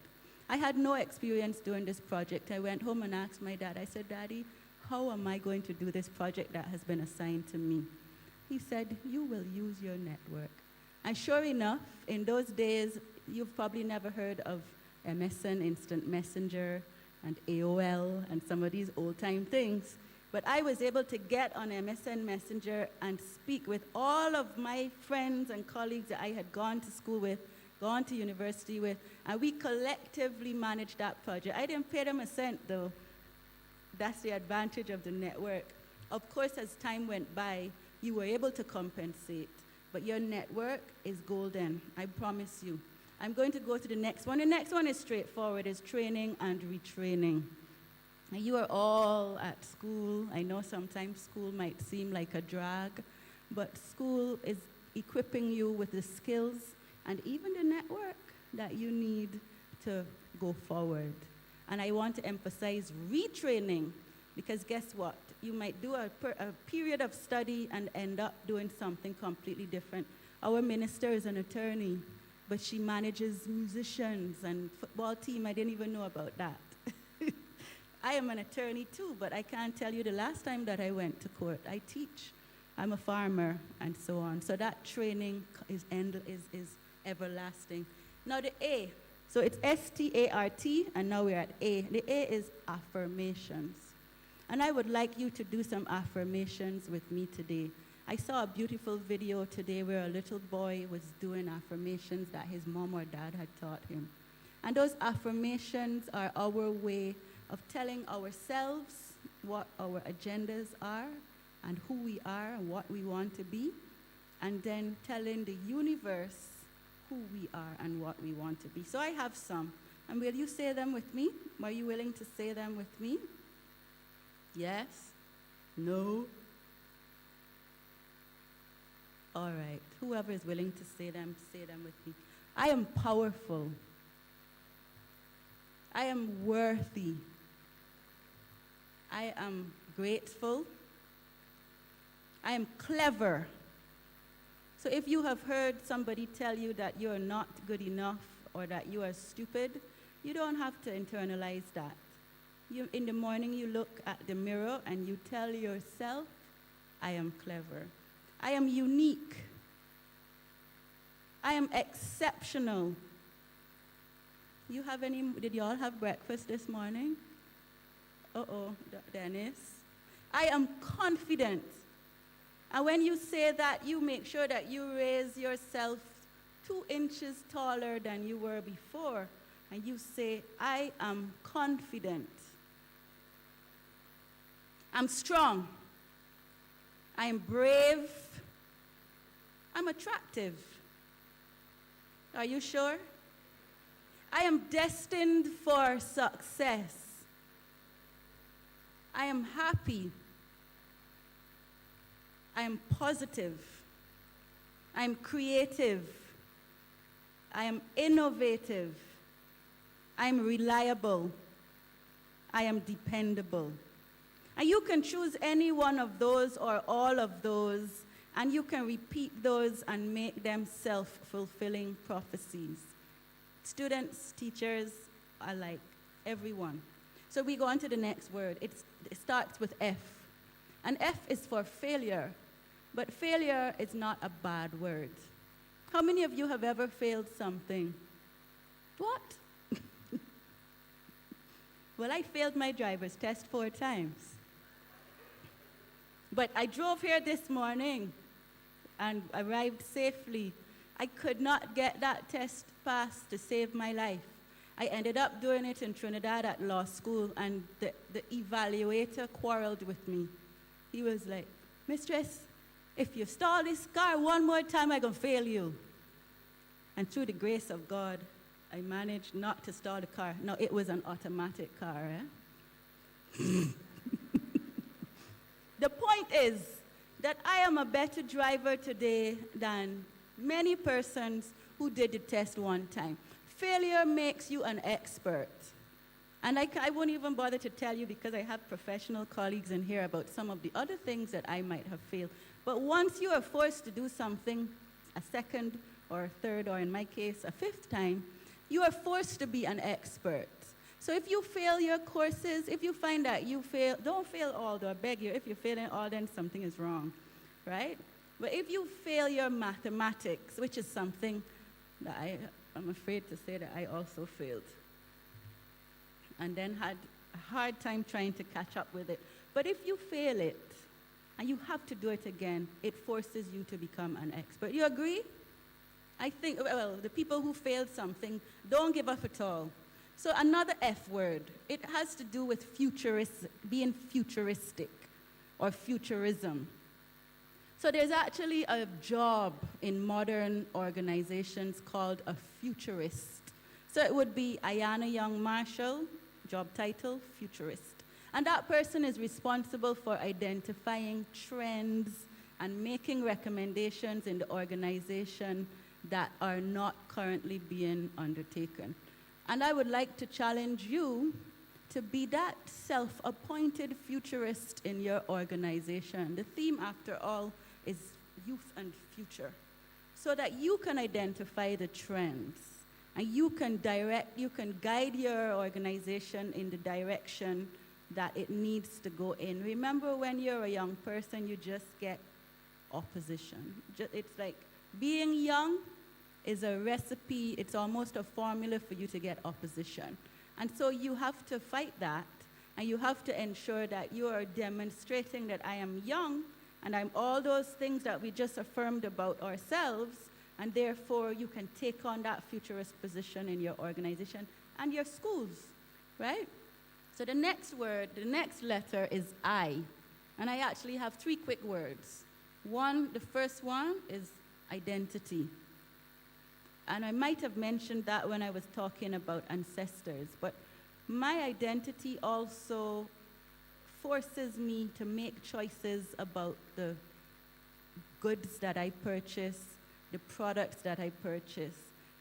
I had no experience doing this project. I went home and asked my dad, I said, Daddy, how am I going to do this project that has been assigned to me? He said, you will use your network. And sure enough, in those days, you've probably never heard of MSN, Instant Messenger, and AOL, and some of these old-time things. But I was able to get on MSN Messenger and speak with all of my friends and colleagues that I had gone to school with, gone to university with, and we collectively managed that project. I didn't pay them a cent, though. That's the advantage of the network. Of course, as time went by, you were able to compensate, but your network is golden, I promise you. I'm going to go to the next one. The next one is straightforward, it's training and retraining. Now, you are all at school. I know sometimes school might seem like a drag, but school is equipping you with the skills and even the network that you need to go forward. And I want to emphasize retraining, because guess what? You might do a period of study and end up doing something completely different. Our minister is an attorney, but she manages musicians and football team. I didn't even know about that. I am an attorney too, but I can't tell you the last time that I went to court. I teach. I'm a farmer and so on. So that training is everlasting. Now the A. So it's S-T-A-R-T, and now we're at A. The A is affirmations. And I would like you to do some affirmations with me today. I saw a beautiful video today where a little boy was doing affirmations that his mom or dad had taught him. And those affirmations are our way of telling ourselves what our agendas are and who we are and what we want to be, and then telling the universe who we are and what we want to be. So I have some. And will you say them with me? Are you willing to say them with me? Yes? No? All right. Whoever is willing to say them with me. I am powerful. I am worthy. I am grateful. I am clever. So if you have heard somebody tell you that you're not good enough or that you are stupid, you don't have to internalize that. In the morning, you look at the mirror and you tell yourself, I am clever. I am unique. I am exceptional. Did you all have breakfast this morning? Dennis. I am confident. And when you say that, you make sure that you raise yourself 2 inches taller than you were before. And you say, I am confident. I'm strong. I am brave. I'm attractive. Are you sure? I am destined for success. I am happy. I am positive. I am creative. I am innovative. I am reliable. I am dependable. And you can choose any one of those or all of those, and you can repeat those and make them self-fulfilling prophecies. Students, teachers, alike, everyone. So we go on to the next word. It starts with F. And F is for failure. But failure is not a bad word. How many of you have ever failed something? What? Well, I failed my driver's test 4 times. But I drove here this morning and arrived safely. I could not get that test passed to save my life. I ended up doing it in Trinidad at law school, and the evaluator quarreled with me. He was like, Mistress, if you stall this car one more time, I'm going to fail you. And through the grace of God, I managed not to stall the car. No, it was an automatic car. The point is that I am a better driver today than many persons who did the test one time. Failure makes you an expert. And I won't even bother to tell you because I have professional colleagues in here about some of the other things that I might have failed. But once you are forced to do something a second or a third, or in my case, a 5th time, you are forced to be an expert. So if you fail your courses, if you find that you fail, don't fail all, though, I beg you. If you fail in all, then something is wrong, right? But if you fail your mathematics, which is something that I'm afraid to say that I also failed, and then had a hard time trying to catch up with it. But if you fail it, and you have to do it again, it forces you to become an expert. You agree? I think, well, the people who failed something, don't give up at all. So another F word, it has to do with being futuristic or futurism. So there's actually a job in modern organizations called a futurist. So it would be Ayana Young Marshall, job title, futurist. And that person is responsible for identifying trends and making recommendations in the organization that are not currently being undertaken. And I would like to challenge you to be that self-appointed futurist in your organization. The theme, after all, is youth and future, so that you can identify the trends and you can guide your organization in the direction that it needs to go in. Remember, when you're a young person, you just get opposition. It's like being young is a recipe, it's almost a formula for you to get opposition. And so you have to fight that, and you have to ensure that you are demonstrating that I am young, and I'm all those things that we just affirmed about ourselves, and therefore you can take on that futurist position in your organization and your schools, right? So the next word, the next letter is I. And I actually have 3 quick words. The first one is identity. And I might have mentioned that when I was talking about ancestors, but my identity also forces me to make choices about the goods that I purchase, the products that I purchase.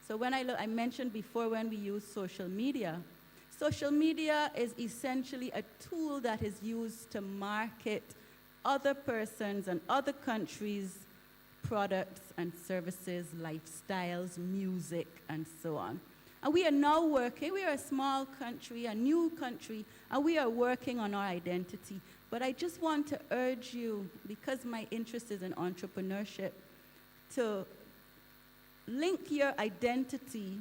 So when I mentioned before when we use social media, Social media is essentially a tool that is used to market other persons and other countries' products and services, lifestyles, music, and so on. And we are now working, we are a small country, a new country, and we are working on our identity. But I just want to urge you, because my interest is in entrepreneurship, to link your identity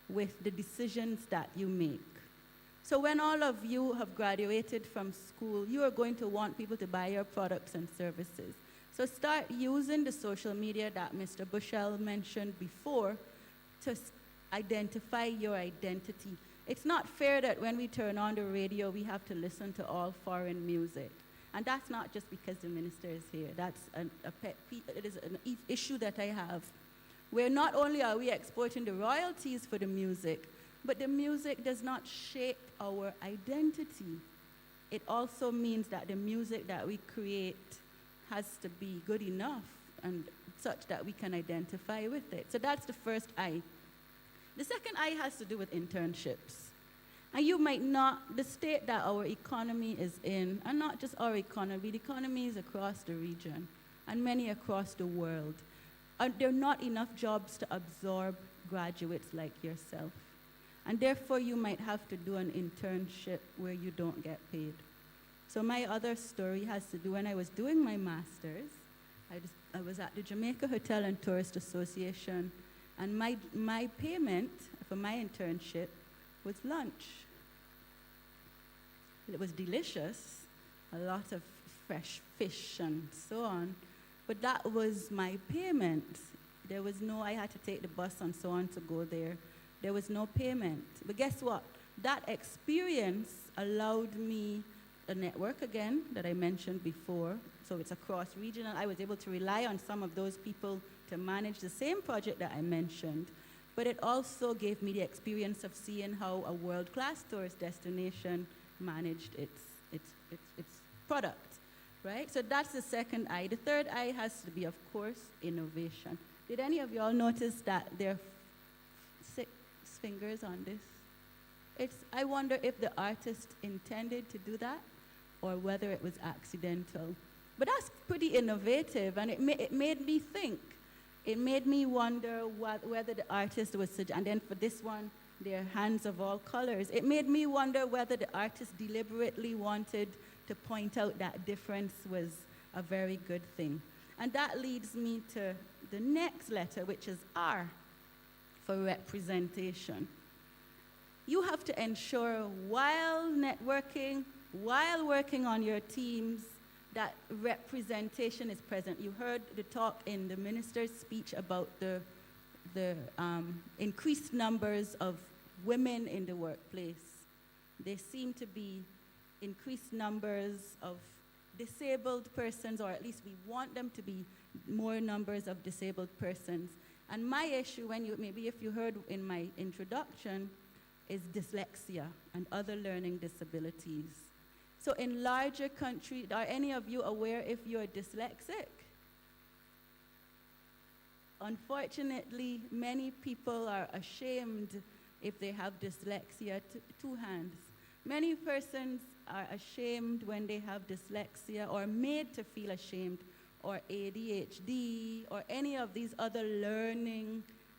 with the decisions that you make. So when all of you have graduated from school, you are going to want people to buy your products and services. So start using the social media that Mr. Bushell mentioned before to identify your identity. It's not fair that when we turn on the radio, we have to listen to all foreign music. And that's not just because the minister is here. That's it is an issue that I have, where not only are we exporting the royalties for the music, but the music does not shape our identity. It also means that the music that we create has to be good enough and such that we can identify with it. So that's the first I. The second I has to do with internships. And you might not, the state that our economy is in, and not just our economy, the economies across the region and many across the world, there are not enough jobs to absorb graduates like yourself. And therefore, you might have to do an internship where you don't get paid. So my other story has to do, when I was doing my master's, I was at the Jamaica Hotel and Tourist Association, and my payment for my internship was lunch. It was delicious, a lot of fresh fish and so on, but that was my payment. There was no, I had to take the bus and so on to go there. There was no payment. But guess what? That experience allowed me a network again that I mentioned before. So it's across regional. I was able to rely on some of those people to manage the same project that I mentioned. But it also gave me the experience of seeing how a world-class tourist destination managed its product, right? So that's the second I. The third I has to be, of course, innovation. Did any of y'all notice that there are 6 fingers on this? I wonder if the artist intended to do that or whether it was accidental. But that's pretty innovative, and it made me think. It made me wonder whether the artist was, and then for this one, their hands of all colors. It made me wonder whether the artist deliberately wanted to point out that difference was a very good thing. And that leads me to the next letter, which is R, for representation. You have to ensure while networking, while working on your teams, that representation is present. You heard the talk in the minister's speech about the increased numbers of women in the workplace. There seem to be increased numbers of disabled persons, or at least we want them to be more numbers of disabled persons. And my issue, maybe if you heard in my introduction, is dyslexia and other learning disabilities. So in larger countries, are any of you aware if you're dyslexic? Unfortunately, many people are ashamed if they have dyslexia. 2 hands. Many persons are ashamed when they have dyslexia or made to feel ashamed, or ADHD, or any of these other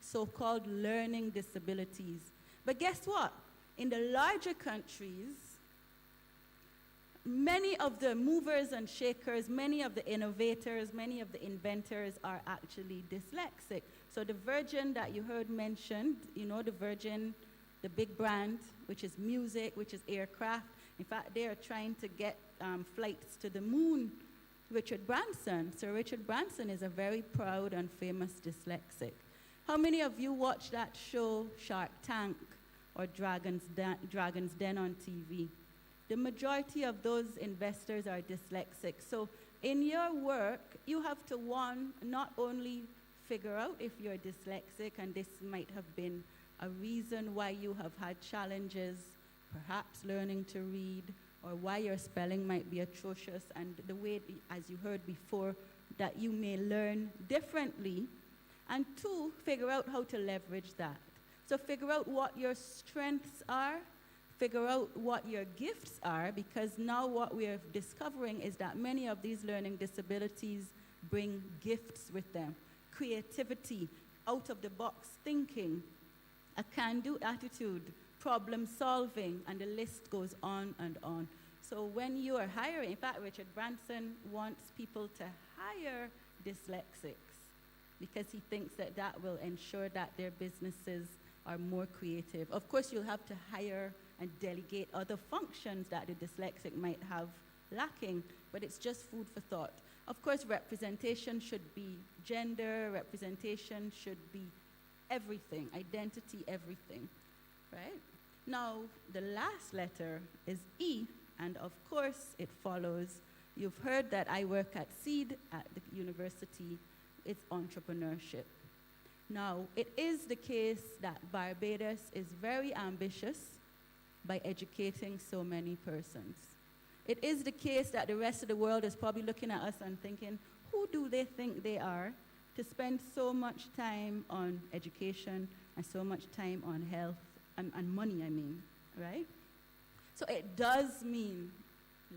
so-called learning disabilities. But guess what? In the larger countries, many of the movers and shakers, many of the innovators, many of the inventors are actually dyslexic. So the Virgin that you heard mentioned, the Virgin, the big brand, which is music, which is aircraft. In fact, they are trying to get flights to the moon. Richard Branson. Sir Richard Branson is a very proud and famous dyslexic. How many of you watch that show, Shark Tank, or Dragon's Den on TV? The majority of those investors are dyslexic. So in your work, you have to, not only figure out if you're dyslexic, and this might have been a reason why you have had challenges, perhaps learning to read, or why your spelling might be atrocious, and the way, as you heard before, that you may learn differently. And 2, figure out how to leverage that. So figure out what your strengths are, figure out what your gifts are, because now what we're discovering is that many of these learning disabilities bring gifts with them. Creativity, out-of-the-box thinking, a can-do attitude, problem solving, and the list goes on and on. So when you are hiring, in fact, Richard Branson wants people to hire dyslexics because he thinks that that will ensure that their businesses are more creative. Of course, you'll have to hire and delegate other functions that the dyslexic might have lacking, but it's just food for thought. Of course, representation should be gender, representation should be everything, identity, everything, right? Now, the last letter is E, and of course, it follows. You've heard that I work at SEED at the university. It's entrepreneurship. Now, it is the case that Barbados is very ambitious by educating so many persons. It is the case that the rest of the world is probably looking at us and thinking, who do they think they are to spend so much time on education and so much time on health and money, I mean, right? So it does mean,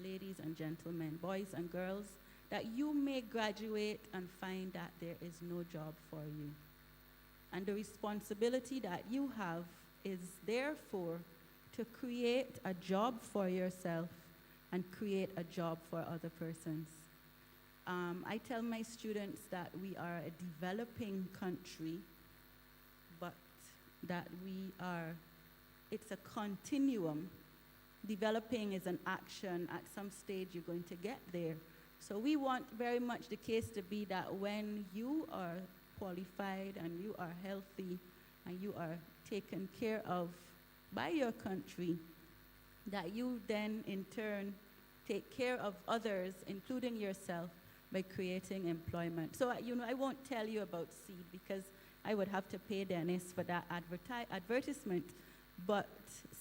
ladies and gentlemen, boys and girls, that you may graduate and find that there is no job for you. And the responsibility that you have is therefore to create a job for yourself and create a job for other persons. I tell my students that we are a developing country, but that it's a continuum. Developing is an action. At some stage, you're going to get there. So we want very much the case to be that when you are qualified and you are healthy and you are taken care of by your country, that you then in turn take care of others, including yourself, by creating employment. So, I won't tell you about SEED because I would have to pay Dennis for that advertisement. But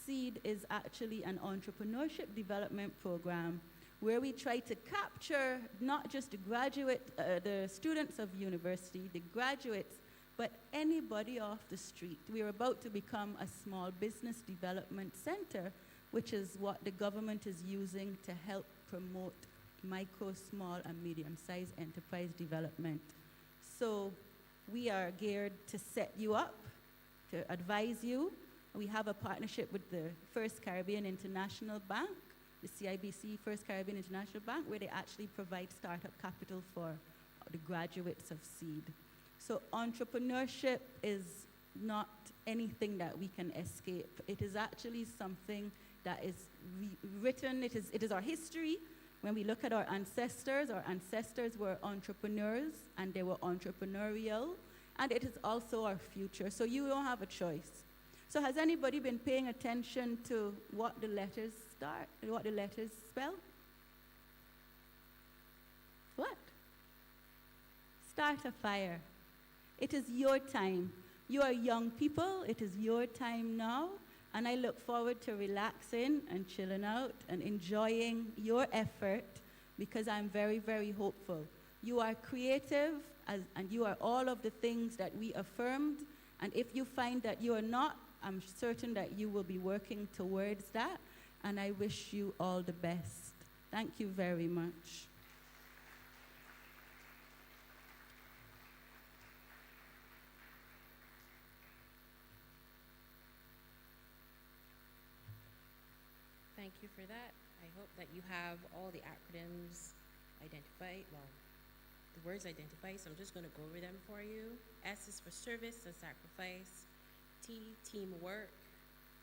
SEED is actually an entrepreneurship development program where we try to capture not just the students of university, the graduates, but anybody off the street. We are about to become a small business development center, which is what the government is using to help promote micro, small, and medium-sized enterprise development. So we are geared to set you up, to advise you. We have a partnership with the First Caribbean International Bank, the CIBC First Caribbean International Bank, where they actually provide startup capital for the graduates of SEED. So entrepreneurship is not anything that we can escape. It is actually something that is written, it is our history. When we look at our ancestors were entrepreneurs and they were entrepreneurial, and it is also our future. So you don't have a choice. So has anybody been paying attention to what the letters spell? What? Start a fire. It is your time. You are young people. It is your time now. And I look forward to relaxing and chilling out and enjoying your effort because I'm very, very hopeful. You are creative and you are all of the things that we affirmed. And if you find that you are not, I'm certain that you will be working towards that. And I wish you all the best. Thank you very much. Thank you for that. I hope that you have all the acronyms identified, well, the words identified, so I'm just going to go over them for you. S is for service and sacrifice. T, teamwork.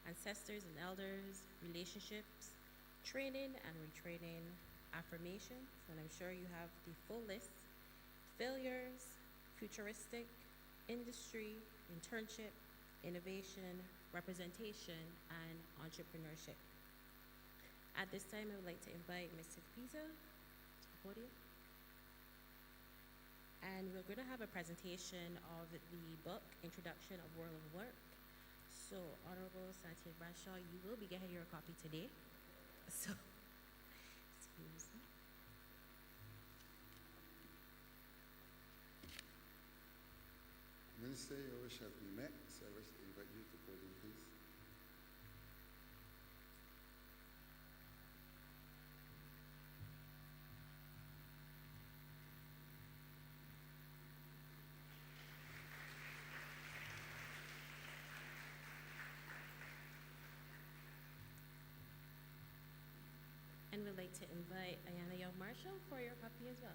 Ancestors and elders, relationships, training and retraining, affirmations, and I'm sure you have the full list. Failures, futuristic, industry, internship, innovation, representation, and entrepreneurship. At this time, I would like to invite Mr. Pisa to the podium. And we're going to have a presentation of the book, Introduction of World of Work. So, Honorable Santiago Bradshaw, you will be getting your copy today. So, excuse me. Minister, your wish has been met, so I wish to invite you to the podium, please. like to invite Ayana Young Marshall for your copy as well.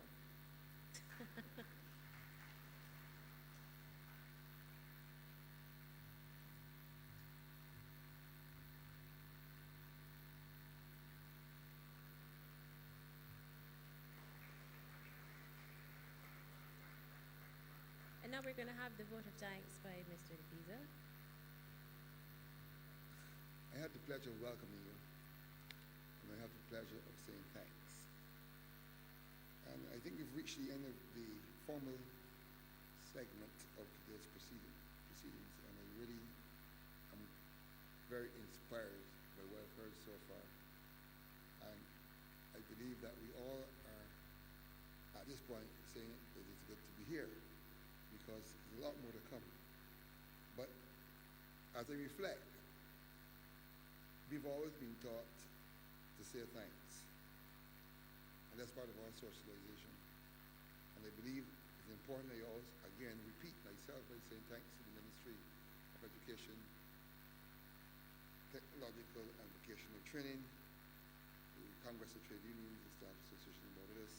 And now we're going to have the vote of thanks by Mr. DePisa. I have the pleasure of welcoming you, and I have the pleasure of saying thanks. And I think we've reached the end of the formal segment of today's proceedings, and I really am very inspired by what I've heard so far. And I believe that we all are, at this point, saying that it's good to be here, because there's a lot more to come. But as I reflect, we've always been taught to say thanks. And that's part of our socialization. And I believe it's important I always, again, repeat myself by saying thanks to the Ministry of Education, Technological and Vocational Training, the Congress of Trade Unions, the Staff Association of Barbados,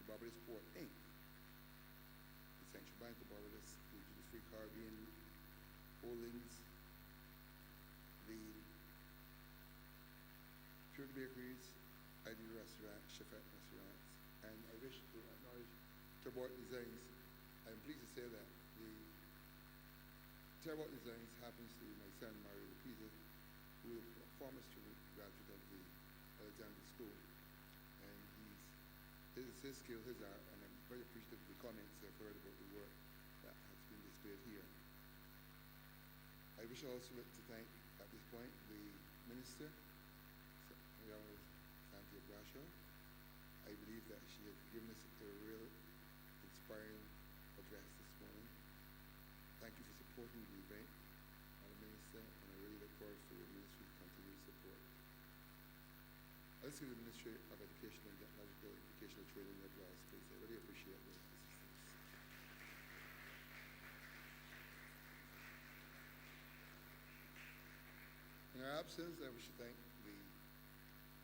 the Barbados Port Inc., the Central Bank of Barbados, the Duty Free Caribbean Holdings, the Pure Bakeries, Ideal Restaurant, Chefette Restaurants, and I wish to acknowledge Turbot Designs. I'm pleased to say that the Turbot Designs happens to be my son, Mario DePisa, who is a former student graduate of the Alexandra School, and his skill, his art, and I'm very appreciative of the comments I've heard about the work that has been displayed here. I wish also to thank, at this point, the Minister, Santia Brasho. I believe that she has given us a real inspiring address this morning. Thank you for supporting the event, Madam Minister, and I really look forward to your ministry's continued support. Let's give the Ministry of Education and Technological and Vocational Training a applause, please. I really appreciate your assistance. In our absence, I wish to thank the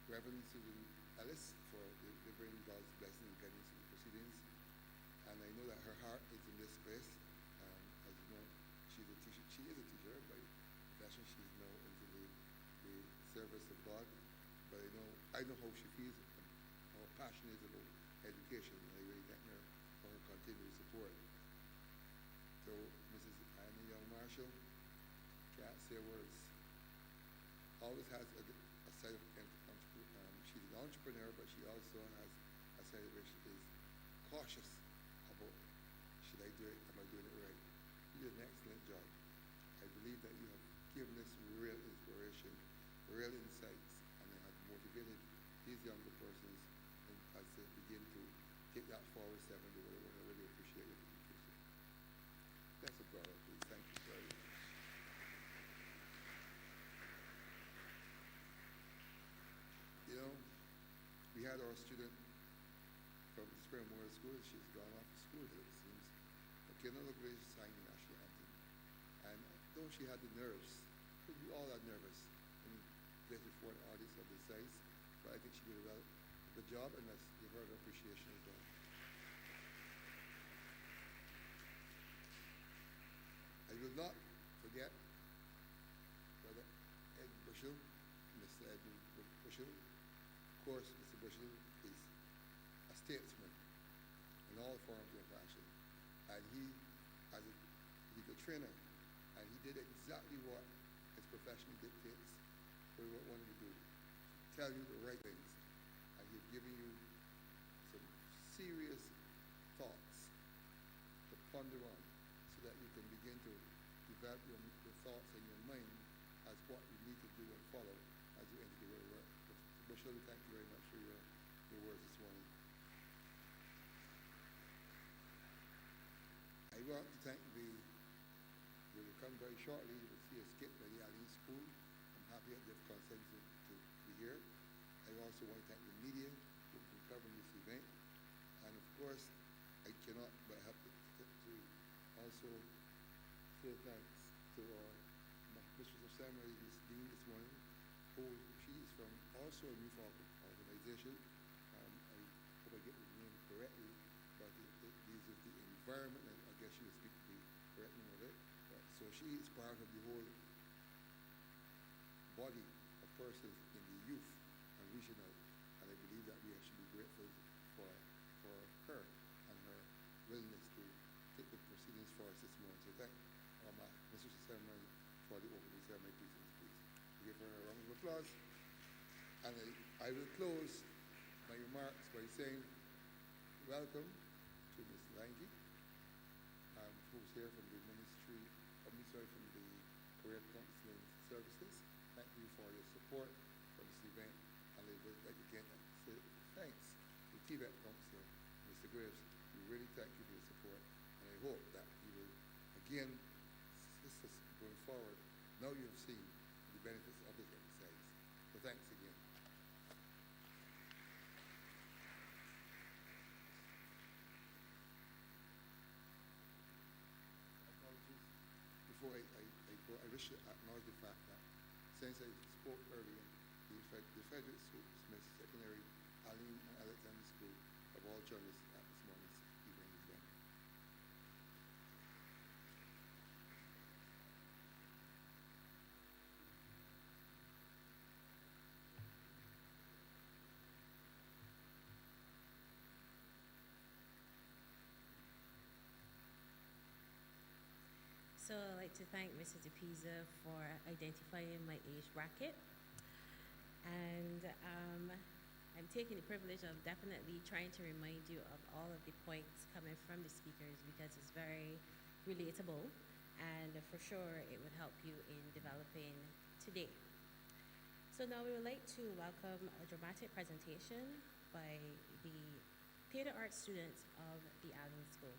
Reverend Susan Ellis for delivering God's blessing and guidance in the proceedings. And I know that her heart is in this space. As you know, she's a teacher. She is a teacher by profession. She's now into the service of God. But I know how she feels and how passionate is about education. And I really thank her for her continued support. So, Mrs. Anna Young Marshall, can't say words. Always has a side of she's an entrepreneur, but she also has a side of which is cautious about, should I do it, am I doing it right? You did an excellent job. I believe that you have given us real inspiration, real insights, and they have motivated these younger persons as they begin to take that forward step and do what I really appreciate your communication. That's a brother, please. Thank you very much. You know, we had our student from the Spring Memorial School. She's gone off to school, it seems. But Kena looked like she sang the national anthem. And though she had the nerves, we all are nervous in place before an audience of this size, but I think she did a good job, and let's give her an appreciation as well. I will not forget Brother Ed Bushell, Mr. Edmund Bushell. Of course, Mr. Bushell is a statesman in all forms of action, and he's a trainer, and he did exactly what his profession dictates for what one to do, tell you the right things, and he's giving you some serious thoughts to ponder on, so that you can begin to develop your thoughts in your mind as what you need to do and follow as you enter the world of work. Bushell, thank you very much for your words this morning. I want to thank we will come very shortly, you will see a skit by the Allen School. I'm happy that they've consented to be here. I also want to thank the media for covering this event. And of course, I cannot but help to also say thanks to our Mistress of Ceremonies, Miss Dean, this morning. She is from also a Newfoundland organization. organization. I hope I get the name correctly, but it deals with the environment, and I guess she will speak to the correct name of it. But, so she is part of the whole body of persons in the youth and reaching out, and I believe that we should be grateful for her and her willingness to take the proceedings for us this morning. So thank Mr. Ceremony for the opening ceremony, please. Give her a round of applause. And I will close my remarks by saying welcome to Ms. Lange, who's here from the Ministry, from the Career Counseling Services. Thank you for your support for this event. And I would like again to say thanks to TVET Counselor, Mr. Graves. We really thank you for your support. And I hope that you will again assist us going forward. Now you have seen the benefits of this exercise. So thanks again. Apologies. Before I go, I wish to acknowledge the fact that since I spoke earlier, the Frederick Smith Secondary Aline and Alexander School have all joined us at this morning's evening event. So I'd like to thank Mr. DePisa for identifying my age bracket. And I'm taking the privilege of definitely trying to remind you of all of the points coming from the speakers because it's very relatable and for sure it would help you in developing today. So now we would like to welcome a dramatic presentation by the theater arts students of the Allen School.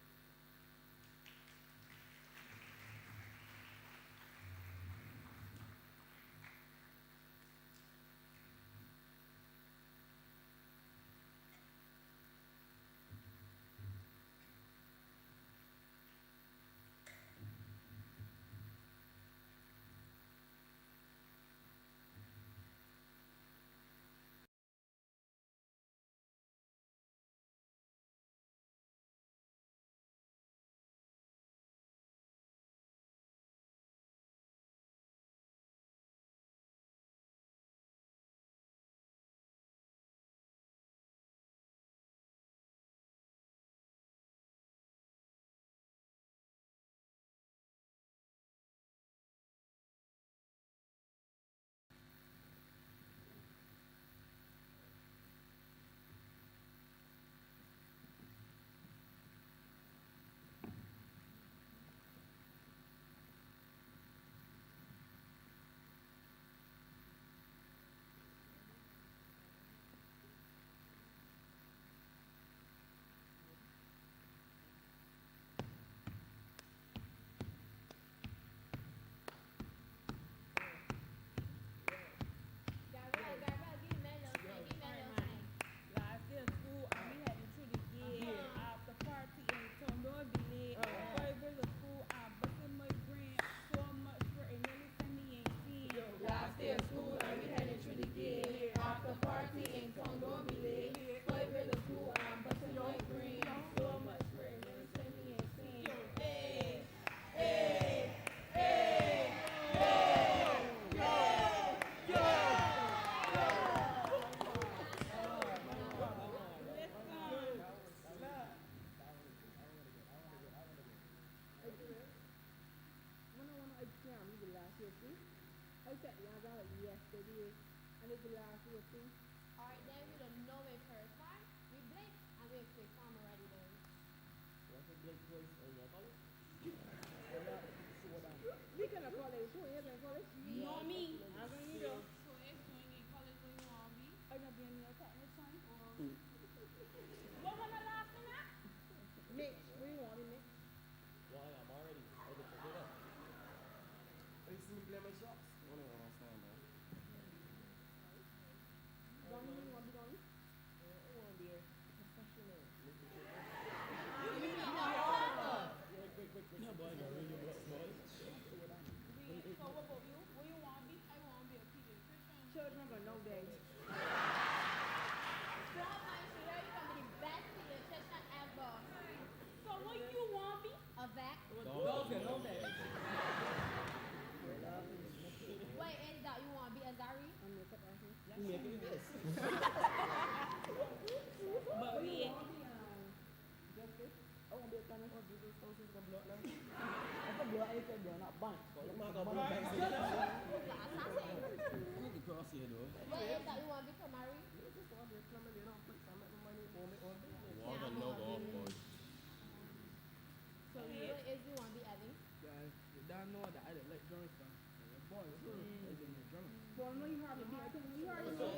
Alright, then we don't know it first time. We blink and we expect farmer ready then. We can call it so you can call it. No me. I'm going to go. So if you college where you want to be. I'm going to be in your cat next time. What want to laugh in that? Mitch, where you want me, Mitch? Well, I'm already. I just did it. I see me play my shots. You don't understand, man. Donnie, where you want to be, Donnie? I want to be a professional. You need to see you though. What is that? You want to become married? You just want to be plumbing, you know, put some of the money, go make one business. Walk a log off, boy. So Yeah. what is you want to be adding? Guys, you don't know that I didn't like drunk stuff. You're born, so I didn't get drunk. Well, no, you hardly do. I think you hardly do.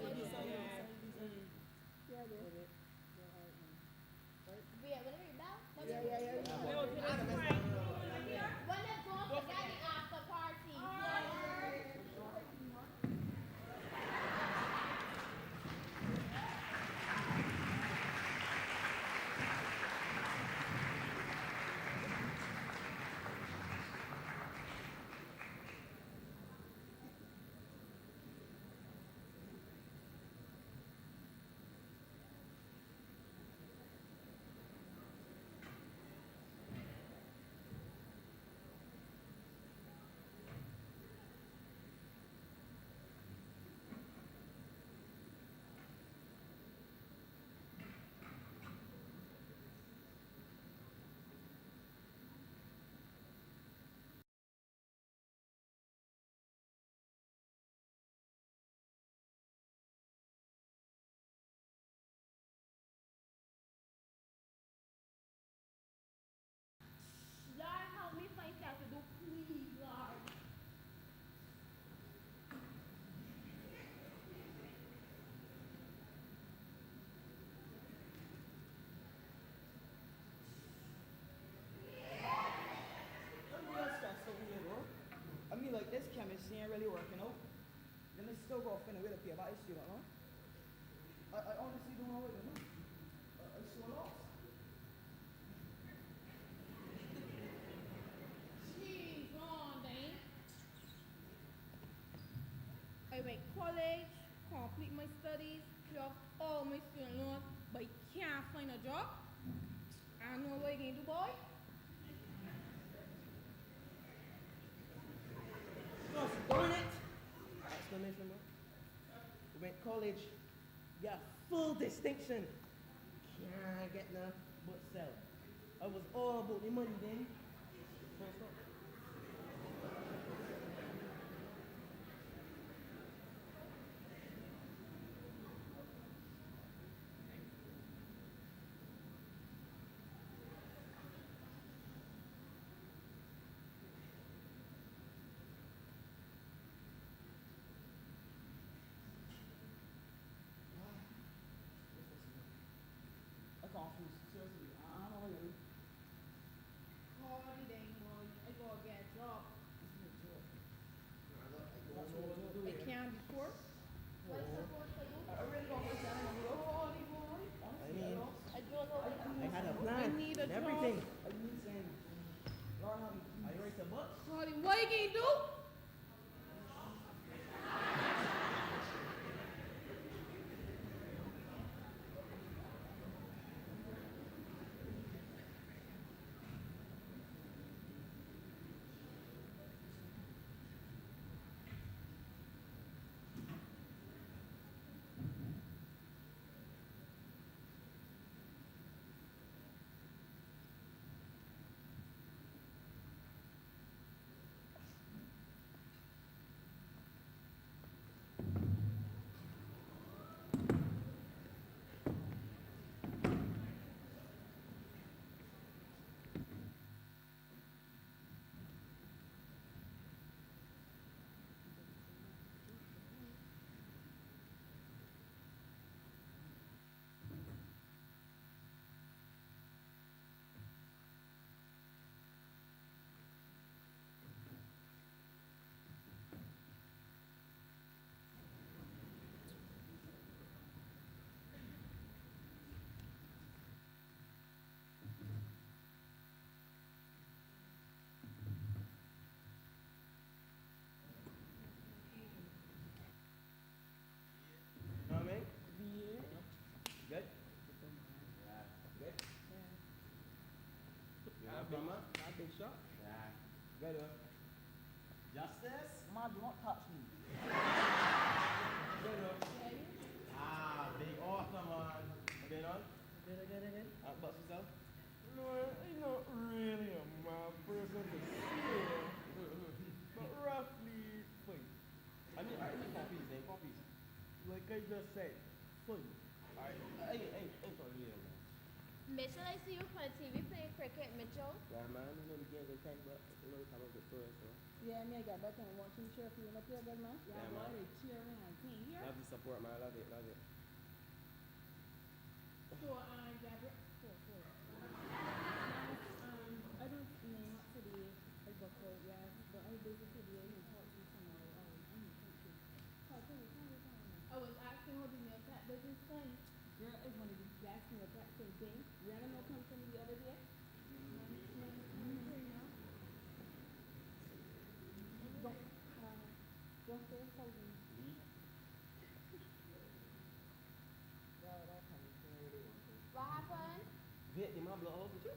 Yeah, bro. Wait, when you down? Yeah, yeah, yeah. When they go to get the after party. Lord, help me find stuff to do, please, Lord. I'm real stressed over here, bro. I mean, like, this chemistry ain't really working out. Then I still got to find a way to pay back this student, huh? I honestly don't know what to do. I'm so lost. Jeez, on, Dane. I went college, complete my studies, pay off all my student loans, but can't find a job. I don't know what you can do, boy. Gosh darn it! Exclamation mark. Went college, got full distinction. Can't get no but sell. I was all about the money then. Full stop. I confused. Seriously, I don't know what to do. Hardy dang, boy. I gotta get a job. That's what I do. I can't be poor. What is supposed to do? I really don't understand it, bro. Hardy boy. I mean, I don't know what to do. I had a plan. I need a and job. everything. I mean, saying, Lord, are you ready to bust? Hardy, what you can do? Know what I mean? Good? Yeah. Good? Yeah, big man. Not big shot. Yeah. Good, Justice? Man, do not touch me. Good, big awesome, man. Again on? Again. Bust yourself? No, I'm not really a mad person to see, but roughly, wait. I mean, I eat coffees, coffees. like I just said, fun. I ain't for real, man. Mitchell, I see you on TV playing cricket, Mitchell. Yeah, man, you know the games they take, but you know the time of the tour, so. Yeah, me, I got better than watching cheer for you up here, good man. Yeah, boy, man. they cheering, I can't hear. Love the support, man. Love it, love it. So, Gabriel, I don't know not today, I got for it, yeah, but I busy today, I need to talk to you tomorrow, I need to talk to you. Tell me. I was asking how the nail tech business going. Girl, it's one of the best meal practicing thing. Rihanna no come to me the other day. Don't say something. What happened? Viet, the man blow holes with you.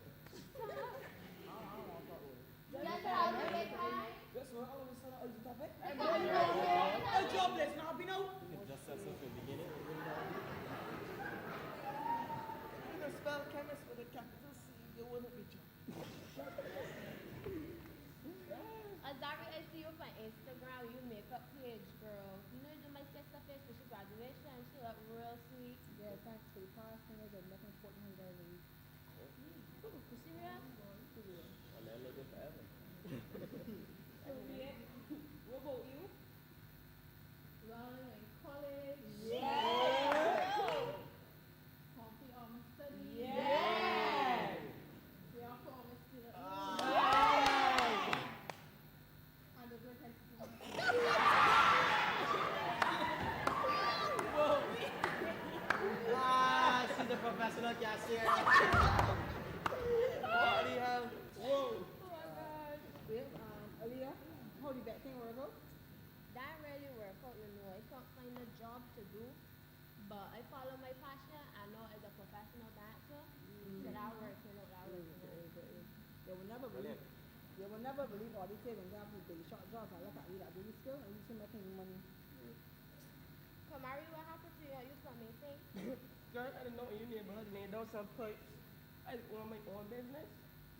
Yes, how do they time? That's why all of a sudden, I just got back. I'm jobless now, you know. You could just say something in the beginning. You could spell chemist with a capital C, you wouldn't be job. Azari, I see you on Instagram, you makeup page, girl. You know, you do my sister face for she graduation. She look real sweet. Yeah, thanks for the past thing. I'm looking forward to her leave. You serious? And then live it forever. So, yeah. What about you? Well, I'm in college. Yeah. Coffee on my study. Yeah. We are for my student. And the great See the professional cashier. Holy hell. Whoa. Oh my God. Well, Aaliyah, how did that thing work out? That really work out, you know. I can't find a job to do, but I follow my passion. I know as a professional dancer, so that working out, that working out. They will never believe. They will never believe all these things when they have to do short jobs. I look at you that do this skill and you still making money. Kamari, what happened to you? Are you plumbing thing? Girl, I don't know in your neighborhood, and don't sell pipes. I want my own business.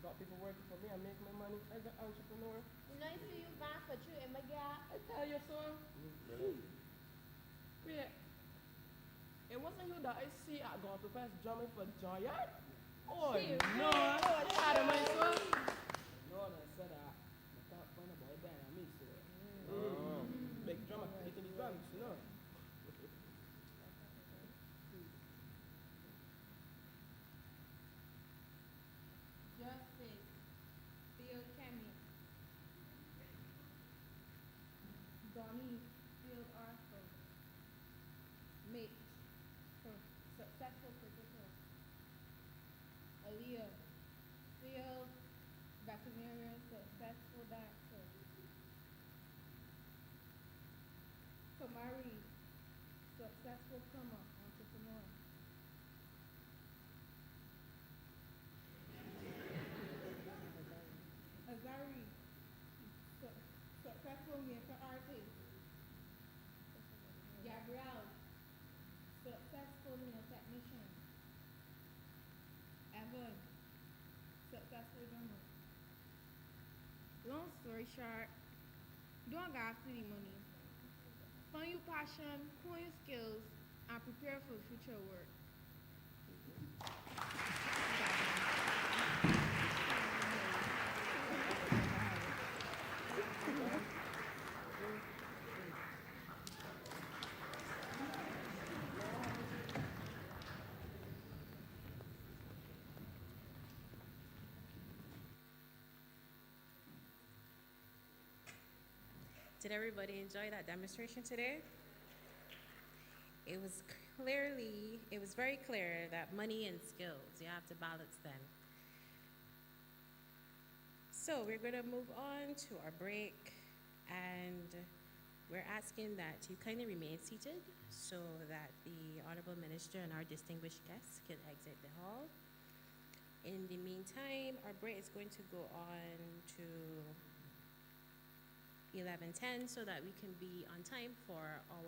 Got people working for me, I make my money as an entrepreneur. You know, I see you back for you in my gap. I tell you so. Wait, it wasn't you that I see I got to first drumming for Joyard? Oh, no. Out of my son. No, I said that. I can't find a boy band, I mean, so. Big drummer, hitting the drums, you know. Justice, field chemist. Donnie, field Arthur. Mitch, successful cricketer. Aaliyah, field veterinarian, successful dancer. Kamari, successful plumber, entrepreneur. Azari, successful makeup artist. Gabrielle, successful nail technician. Evan, successful drummer. Long story short, don't got the money. Find your passion, hone your skills, and prepare for future work. Did everybody enjoy that demonstration today? It was very clear that money and skills, you have to balance them. So we're going to move on to our break, and we're asking that you kindly remain seated so that the Honorable Minister and our distinguished guests can exit the hall. In the meantime, our break is going to go on to 11:10 so that we can be on time for our